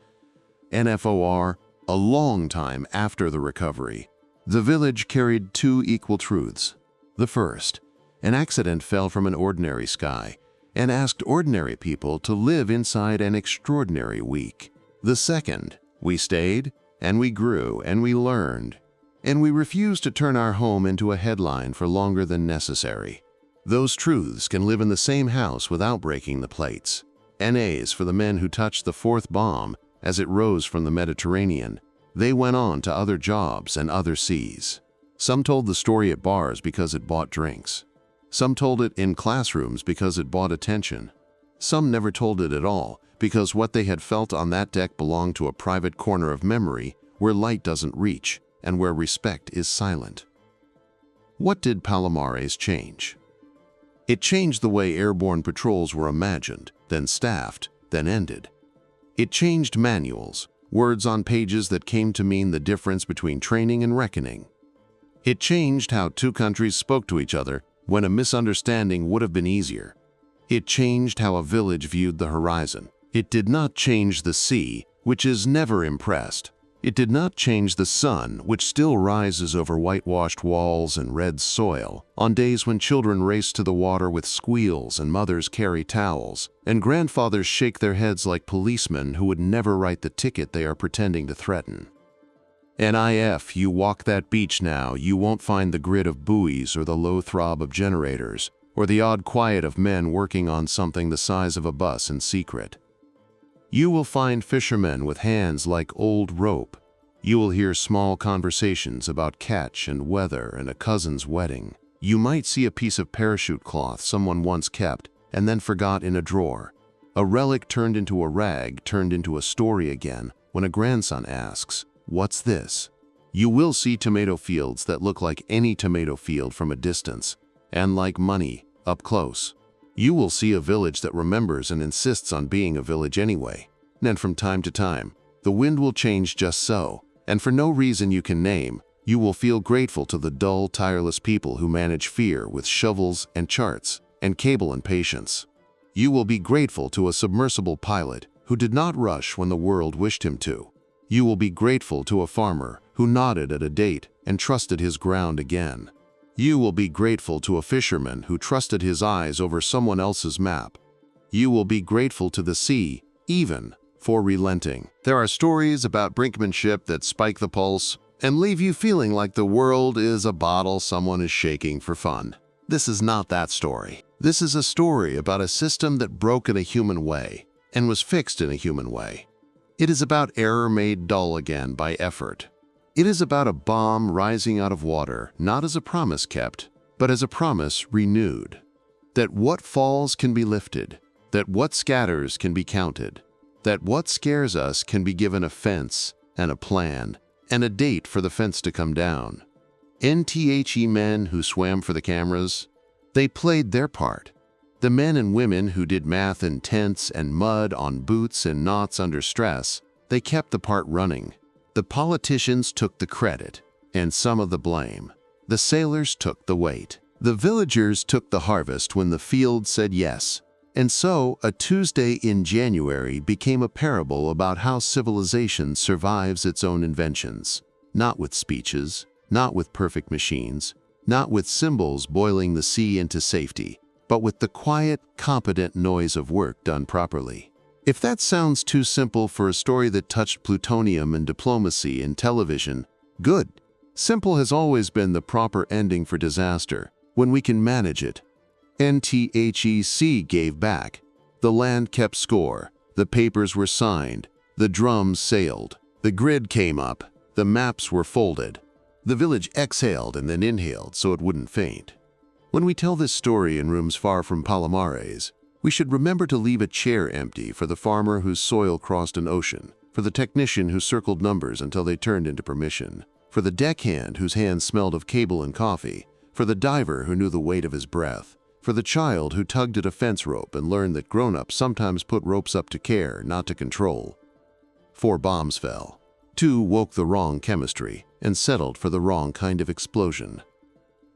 NFOR, a long time after the recovery, the village carried two equal truths. The first, an accident fell from an ordinary sky and asked ordinary people to live inside an extraordinary week. The second, we stayed, and we grew, and we learned, and we refused to turn our home into a headline for longer than necessary. Those truths can live in the same house without breaking the plates. NAs for the men who touched the fourth bomb as it rose from the Mediterranean. They went on to other jobs and other seas. Some told the story at bars because it bought drinks. Some told it in classrooms because it bought attention. Some never told it at all because what they had felt on that deck belonged to a private corner of memory where light doesn't reach and where respect is silent. What did Palomares change? It changed the way airborne patrols were imagined, then staffed, then ended. It changed manuals, words on pages that came to mean the difference between training and reckoning. It changed how two countries spoke to each other when a misunderstanding would have been easier. It changed how a village viewed the horizon. It did not change the sea, which is never impressed. It did not change the sun, which still rises over whitewashed walls and red soil, on days when children race to the water with squeals and mothers carry towels, and grandfathers shake their heads like policemen who would never write the ticket they are pretending to threaten. NIF, you walk that beach now, you won't find the grit of buoys or the low throb of generators, or the odd quiet of men working on something the size of a bus in secret. You will find fishermen with hands like old rope. You will hear small conversations about catch and weather and a cousin's wedding. You might see a piece of parachute cloth someone once kept and then forgot in a drawer. A relic turned into a rag, turned into a story again when a grandson asks, "What's this?" You will see tomato fields that look like any tomato field from a distance, and like money, up close. You will see a village that remembers and insists on being a village anyway. And from time to time, the wind will change just so, and for no reason you can name, you will feel grateful to the dull, tireless people who manage fear with shovels and charts and cable and patience. You will be grateful to a submersible pilot who did not rush when the world wished him to. You will be grateful to a farmer who nodded at a date and trusted his ground again. You will be grateful to a fisherman who trusted his eyes over someone else's map. You will be grateful to the sea, even for relenting. There are stories about brinkmanship that spike the pulse and leave you feeling like the world is a bottle someone is shaking for fun. This is not that story. This is a story about a system that broke in a human way and was fixed in a human way. It is about error made dull again by effort. It is about a bomb rising out of water, not as a promise kept, but as a promise renewed. That what falls can be lifted, that what scatters can be counted, that what scares us can be given a fence and a plan and a date for the fence to come down. NTHE men who swam for the cameras, they played their part. The men and women who did math in tents and mud on boots and knots under stress, they kept the part running. The politicians took the credit and some of the blame. The sailors took the weight. The villagers took the harvest when the field said yes. And so, a Tuesday in January became a parable about how civilization survives its own inventions. Not with speeches, not with perfect machines, not with symbols boiling the sea into safety, but with the quiet, competent noise of work done properly. If that sounds too simple for a story that touched plutonium and diplomacy in television, good. Simple has always been the proper ending for disaster, when we can manage it. NTHEC gave back. The land kept score. The papers were signed. The drums sailed. The grid came up. The maps were folded. The village exhaled and then inhaled so it wouldn't faint. When we tell this story in rooms far from Palomares, we should remember to leave a chair empty for the farmer whose soil crossed an ocean, for the technician who circled numbers until they turned into permission, for the deckhand whose hands smelled of cable and coffee, for the diver who knew the weight of his breath, for the child who tugged at a fence rope and learned that grown-ups sometimes put ropes up to care, not to control. 4 bombs fell. 2 woke the wrong chemistry and settled for the wrong kind of explosion.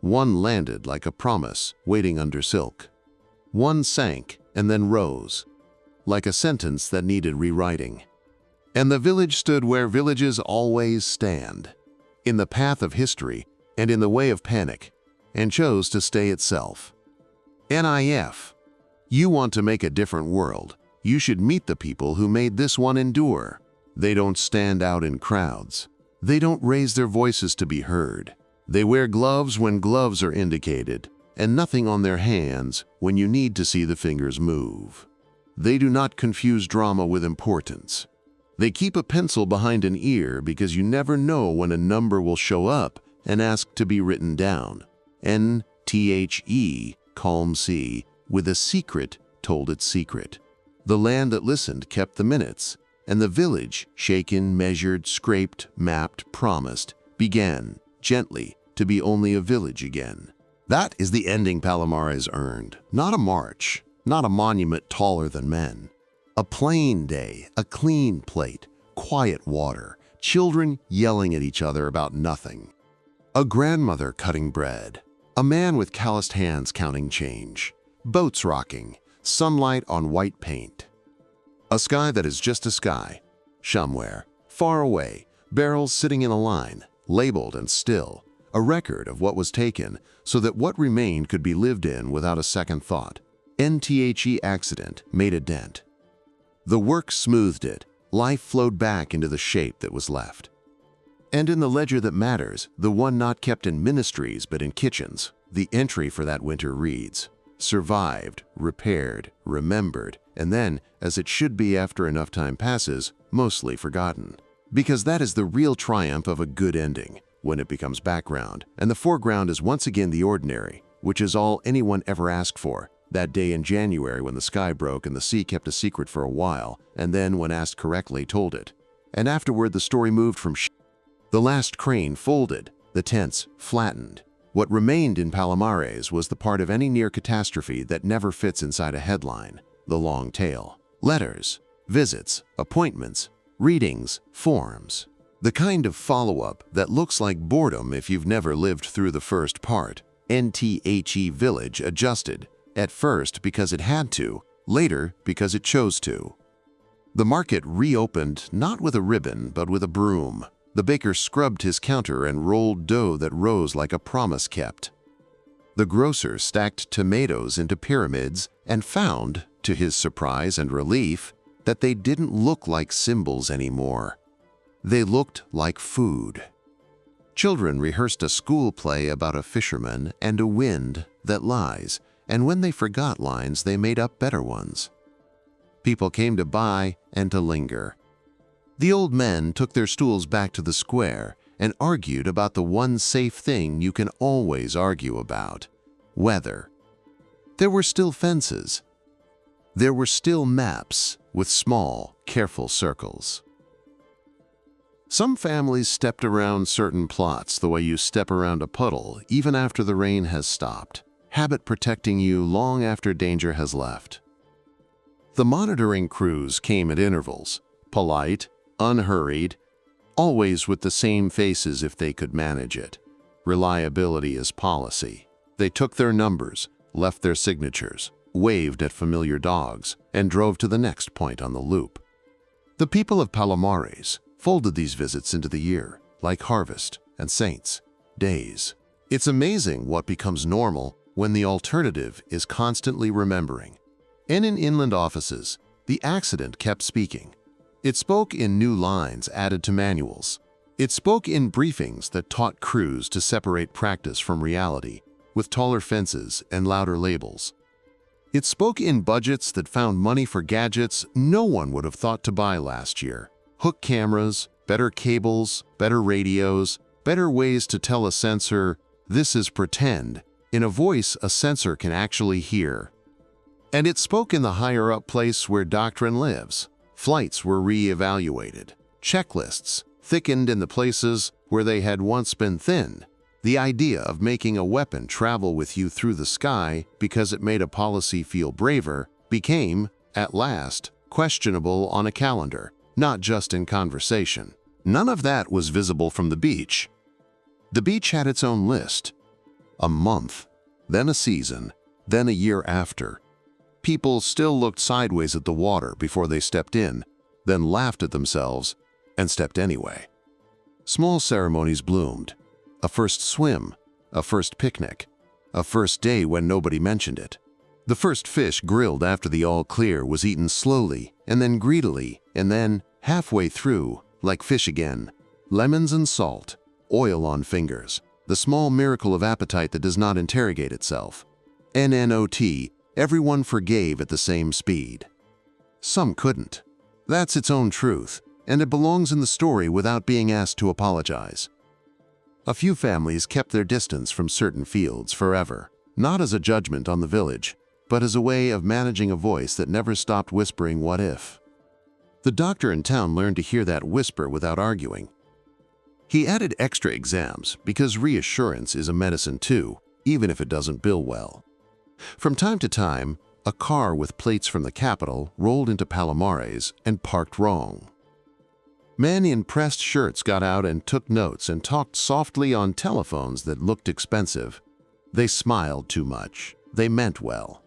1 landed like a promise waiting under silk. 1 sank and then rose, like a sentence that needed rewriting. And the village stood where villages always stand, in the path of history and in the way of panic, and chose to stay itself. NIF. You want to make a different world. You should meet the people who made this one endure. They don't stand out in crowds. They don't raise their voices to be heard. They wear gloves when gloves are indicated, and nothing on their hands when you need to see the fingers move. They do not confuse drama with importance. They keep a pencil behind an ear because you never know when a number will show up and ask to be written down. NTHE, calm sea, with a secret told its secret. The land that listened kept the minutes, and the village, shaken, measured, scraped, mapped, promised, began, gently, to be only a village again. That is the ending Palomares earned. Not a march, not a monument taller than men. A plain day, a clean plate, quiet water, children yelling at each other about nothing. A grandmother cutting bread, a man with calloused hands counting change, boats rocking, sunlight on white paint. A sky that is just a sky, somewhere, far away, barrels sitting in a line, labeled and still, a record of what was taken so that what remained could be lived in without a second thought. NTHE accident made a dent. The work smoothed it. Life flowed back into the shape that was left. And in the ledger that matters, the one not kept in ministries but in kitchens, the entry for that winter reads, survived, repaired, remembered, and then, as it should be after enough time passes, mostly forgotten. Because that is the real triumph of a good ending, when it becomes background, and the foreground is once again the ordinary, which is all anyone ever asked for, that day in January when the sky broke and the sea kept a secret for a while, and then, when asked correctly, told it. And afterward the story moved from the last crane folded, the tents flattened. What remained in Palomares was the part of any near catastrophe that never fits inside a headline, the long tail. Letters, visits, appointments, readings, forms. The kind of follow-up that looks like boredom if you've never lived through the first part. NTHE Village adjusted, at first because it had to, later because it chose to. The market reopened not with a ribbon but with a broom. The baker scrubbed his counter and rolled dough that rose like a promise kept. The grocer stacked tomatoes into pyramids and found, to his surprise and relief, that they didn't look like symbols anymore. They looked like food. Children rehearsed a school play about a fisherman and a wind that lies, and when they forgot lines, they made up better ones. People came to buy and to linger. The old men took their stools back to the square and argued about the one safe thing you can always argue about: weather. There were still fences. There were still maps with small, careful circles. Some families stepped around certain plots the way you step around a puddle even after the rain has stopped, habit protecting you long after danger has left. The monitoring crews came at intervals, polite, unhurried, always with the same faces if they could manage it. Reliability is policy. They took their numbers, left their signatures, waved at familiar dogs, and drove to the next point on the loop. The people of Palomares folded these visits into the year, like harvest and saints' days. It's amazing what becomes normal when the alternative is constantly remembering. And in inland offices, the accident kept speaking. It spoke in new lines added to manuals. It spoke in briefings that taught crews to separate practice from reality, with taller fences and louder labels. It spoke in budgets that found money for gadgets no one would have thought to buy last year. Hook cameras, better cables, better radios, better ways to tell a sensor, "This is pretend," in a voice a sensor can actually hear. And it spoke in the higher-up place where doctrine lives. Flights were re-evaluated. Checklists thickened in the places where they had once been thin. The idea of making a weapon travel with you through the sky because it made a policy feel braver became, at last, questionable on a calendar, not just in conversation. None of that was visible from the beach. The beach had its own list. A month, then a season, then a year after. People still looked sideways at the water before they stepped in, then laughed at themselves and stepped anyway. Small ceremonies bloomed. A first swim, a first picnic, a first day when nobody mentioned it. The first fish grilled after the all clear was eaten slowly and then greedily and then, halfway through, like fish again. Lemons and salt, oil on fingers, the small miracle of appetite that does not interrogate itself. NNOT, everyone forgave at the same speed. Some couldn't. That's its own truth, and it belongs in the story without being asked to apologize. A few families kept their distance from certain fields forever, not as a judgment on the village, but as a way of managing a voice that never stopped whispering "what if?" The doctor in town learned to hear that whisper without arguing. He added extra exams because reassurance is a medicine too, even if it doesn't bill well. From time to time, a car with plates from the capital rolled into Palomares and parked wrong. Men in pressed shirts got out and took notes and talked softly on telephones that looked expensive. They smiled too much. They meant well.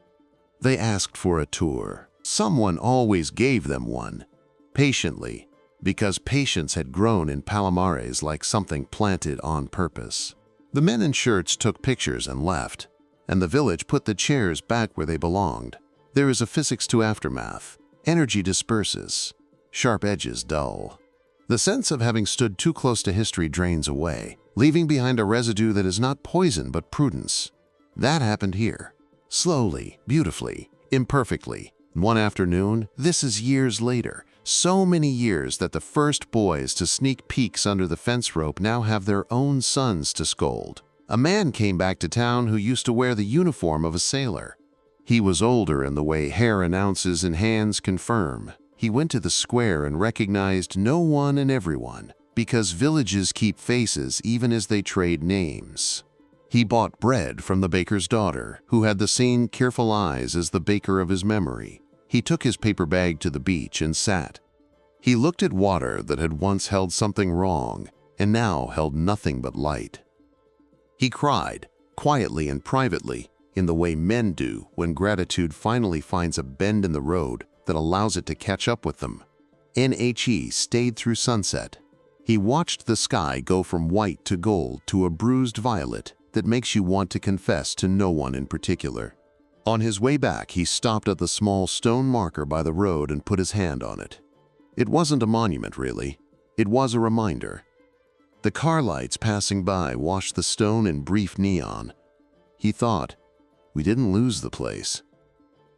They asked for a tour. Someone always gave them one. Patiently, because patience had grown in Palomares like something planted on purpose. The men in shirts took pictures and left, and the village put the chairs back where they belonged. There is a physics to aftermath. Energy disperses. Sharp edges dull. The sense of having stood too close to history drains away, leaving behind a residue that is not poison but prudence. That happened here. Slowly, beautifully, imperfectly. One afternoon, this is years later, so many years that the first boys to sneak peeks under the fence rope now have their own sons to scold. A man came back to town who used to wear the uniform of a sailor. He was older in the way hair announces and hands confirm. He went to the square and recognized no one and everyone, because villages keep faces even as they trade names. He bought bread from the baker's daughter, who had the same careful eyes as the baker of his memory. He took his paper bag to the beach and sat. He looked at water that had once held something wrong and now held nothing but light. He cried, quietly and privately, in the way men do when gratitude finally finds a bend in the road that allows it to catch up with them. NHE stayed through sunset. He watched the sky go from white to gold to a bruised violet that makes you want to confess to no one in particular. On his way back, he stopped at the small stone marker by the road and put his hand on it. It wasn't a monument, really. It was a reminder. The car lights passing by washed the stone in brief neon. He thought, we didn't lose the place.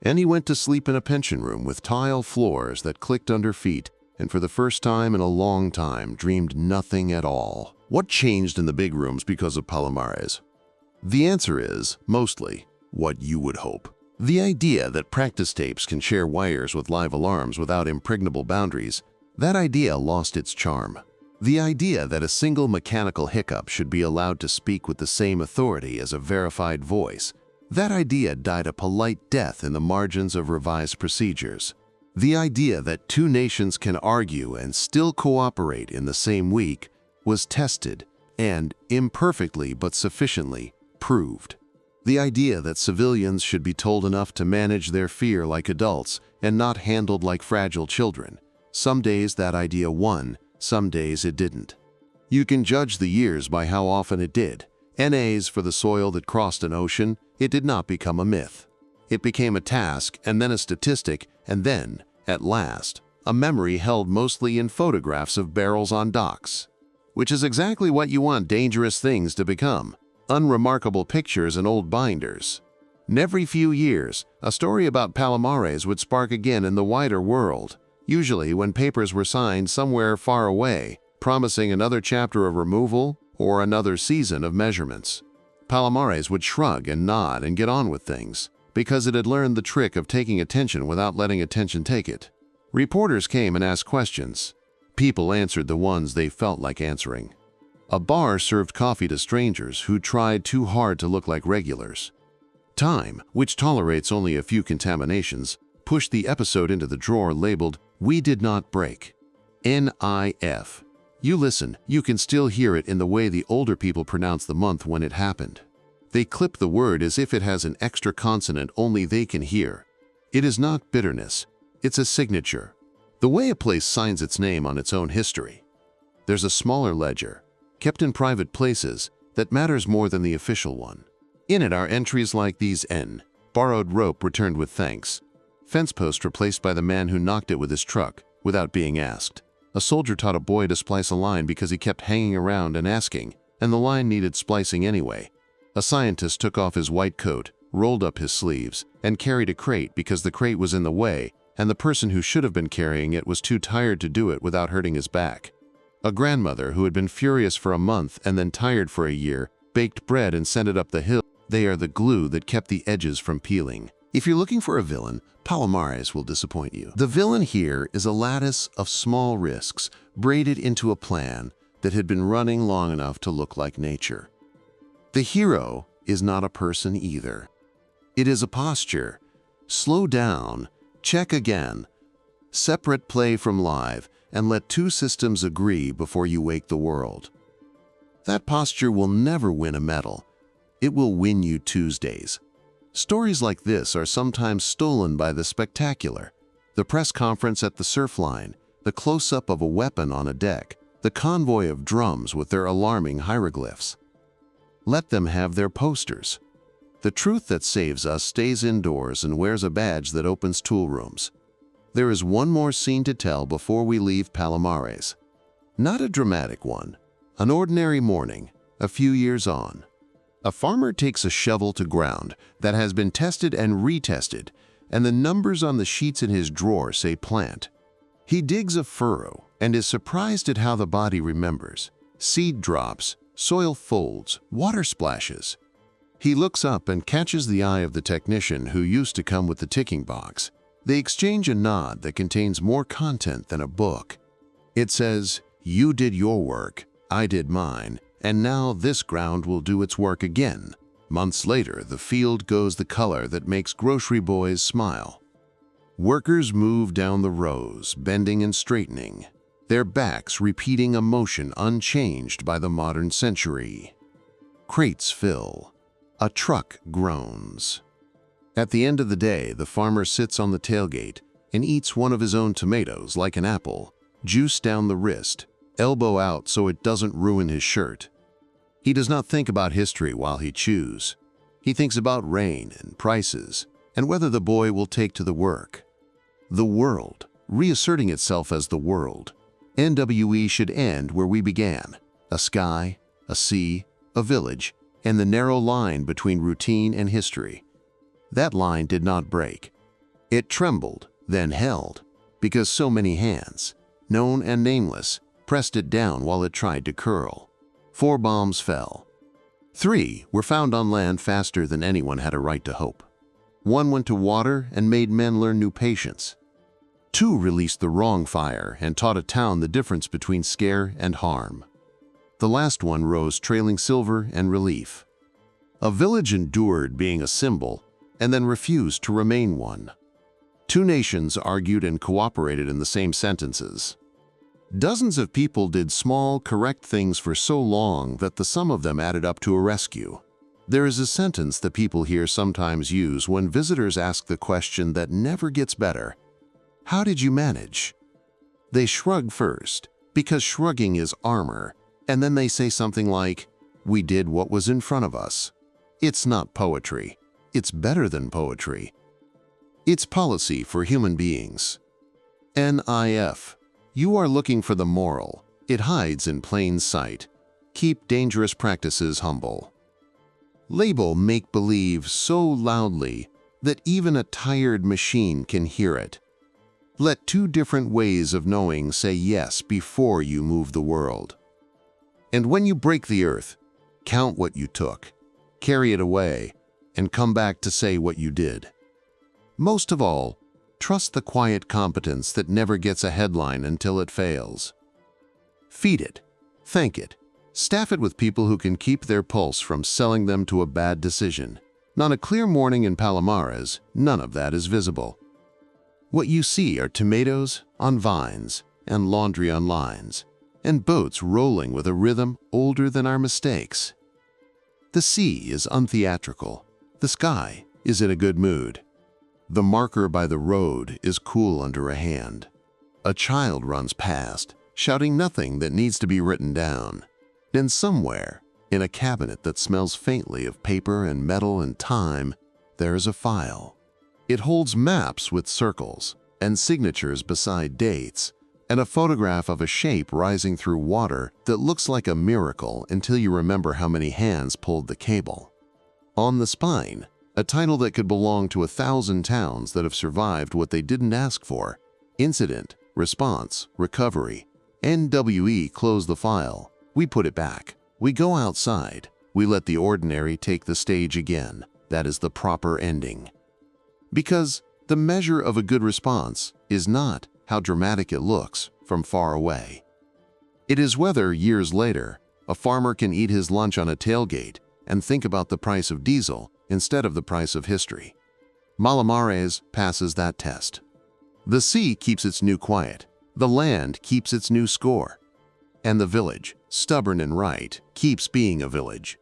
And he went to sleep in a pension room with tile floors that clicked under feet, and for the first time in a long time dreamed nothing at all. What changed in the big rooms because of Palomares? The answer is, mostly, what you would hope. The idea that practice tapes can share wires with live alarms without impregnable boundaries, that idea lost its charm. The idea that a single mechanical hiccup should be allowed to speak with the same authority as a verified voice, that idea died a polite death in the margins of revised procedures. The idea that two nations can argue and still cooperate in the same week was tested and, imperfectly but sufficiently, proved. The idea that civilians should be told enough to manage their fear like adults and not handled like fragile children. Some days that idea won, some days it didn't. You can judge the years by how often it did. NAs for the soil that crossed an ocean, it did not become a myth. It became a task and then a statistic and then, at last, a memory held mostly in photographs of barrels on docks. Which is exactly what you want dangerous things to become. Unremarkable pictures in old binders. And every few years, a story about Palomares would spark again in the wider world, usually when papers were signed somewhere far away, promising another chapter of removal or another season of measurements. Palomares would shrug and nod and get on with things, because it had learned the trick of taking attention without letting attention take it. Reporters came and asked questions. People answered the ones they felt like answering. A bar served coffee to strangers who tried too hard to look like regulars. Time, which tolerates only a few contaminations, pushed the episode into the drawer labeled, "We Did Not Break." NIF. You listen, you can still hear it in the way the older people pronounce the month when it happened. They clip the word as if it has an extra consonant only they can hear. It is not bitterness, it's a signature. The way a place signs its name on its own history. There's a smaller ledger, kept in private places, that matters more than the official one. In it are entries like these: N. Borrowed rope returned with thanks. Fence post replaced by the man who knocked it with his truck, without being asked. A soldier taught a boy to splice a line because he kept hanging around and asking, and the line needed splicing anyway. A scientist took off his white coat, rolled up his sleeves, and carried a crate because the crate was in the way, and the person who should have been carrying it was too tired to do it without hurting his back. A grandmother who had been furious for a month and then tired for a year, baked bread and sent it up the hill. They are the glue that kept the edges from peeling. If you're looking for a villain, Palomares will disappoint you. The villain here is a lattice of small risks braided into a plan that had been running long enough to look like nature. The hero is not a person either. It is a posture. Slow down, check again, separate play from live, and let two systems agree before you wake the world. That posture will never win a medal. It will win you Tuesdays. Stories like this are sometimes stolen by the spectacular. The press conference at the surf line, the close-up of a weapon on a deck, the convoy of drums with their alarming hieroglyphs. Let them have their posters. The truth that saves us stays indoors and wears a badge that opens tool rooms. There is one more scene to tell before we leave Palomares. Not a dramatic one. An ordinary morning, a few years on. A farmer takes a shovel to ground that has been tested and retested, and the numbers on the sheets in his drawer say plant. He digs a furrow and is surprised at how the body remembers. Seed drops, soil folds, water splashes. He looks up and catches the eye of the technician who used to come with the ticking box. They exchange a nod that contains more content than a book. It says, "You did your work, I did mine, and now this ground will do its work again." Months later, the field goes the color that makes grocery boys smile. Workers move down the rows, bending and straightening, their backs repeating a motion unchanged by the modern century. Crates fill. A truck groans. At the end of the day, the farmer sits on the tailgate, and eats one of his own tomatoes like an apple, juice down the wrist, elbow out so it doesn't ruin his shirt. He does not think about history while he chews. He thinks about rain and prices and whether the boy will take to the work. The world, reasserting itself as the world. NWE should end where we began, a sky, a sea, a village, and the narrow line between routine and history. That line did not break. It trembled, then held, because so many hands, known and nameless, pressed it down while it tried to curl. 4 bombs fell. 3 were found on land faster than anyone had a right to hope. 1 went to water and made men learn new patience. 2 released the wrong fire and taught a town the difference between scare and harm. The last one rose trailing silver and relief. A village endured being a symbol and then refused to remain one. 2 nations argued and cooperated in the same sentences. Dozens of people did small, correct things for so long that the sum of them added up to a rescue. There is a sentence that people here sometimes use when visitors ask the question that never gets better. How did you manage? They shrug first, because shrugging is armor, and then they say something like, "We did what was in front of us." It's not poetry. It's better than poetry. It's policy for human beings. NIF. You are looking for the moral. It hides in plain sight. Keep dangerous practices humble. Label make-believe so loudly that even a tired machine can hear it. Let 2 different ways of knowing say yes before you move the world. And when you break the earth, count what you took, carry it away, and come back to say what you did. Most of all, trust the quiet competence that never gets a headline until it fails. Feed it, thank it, staff it with people who can keep their pulse from selling them to a bad decision. On a clear morning in Palomares, none of that is visible. What you see are tomatoes on vines and laundry on lines, and boats rolling with a rhythm older than our mistakes. The sea is untheatrical. The sky is in a good mood. The marker by the road is cool under a hand. A child runs past, shouting nothing that needs to be written down. And somewhere, in a cabinet that smells faintly of paper and metal and time, there is a file. It holds maps with circles and signatures beside dates, and a photograph of a shape rising through water that looks like a miracle until you remember how many hands pulled the cable. On the spine, a title that could belong to 1,000 towns that have survived what they didn't ask for. Incident, response, recovery. NWE close the file. We put it back. We go outside. We let the ordinary take the stage again. That is the proper ending. Because the measure of a good response is not how dramatic it looks from far away. It is whether, years later, a farmer can eat his lunch on a tailgate and think about the price of diesel instead of the price of history. Palomares passes that test. The sea keeps its new quiet. The land keeps its new score. And the village, stubborn and right, keeps being a village.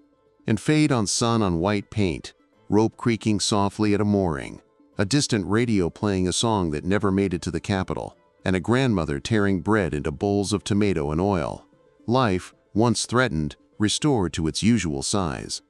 And fade on sun on white paint, rope creaking softly at a mooring, a distant radio playing a song that never made it to the capital, and a grandmother tearing bread into bowls of tomato and oil. Life, once threatened, restored to its usual size.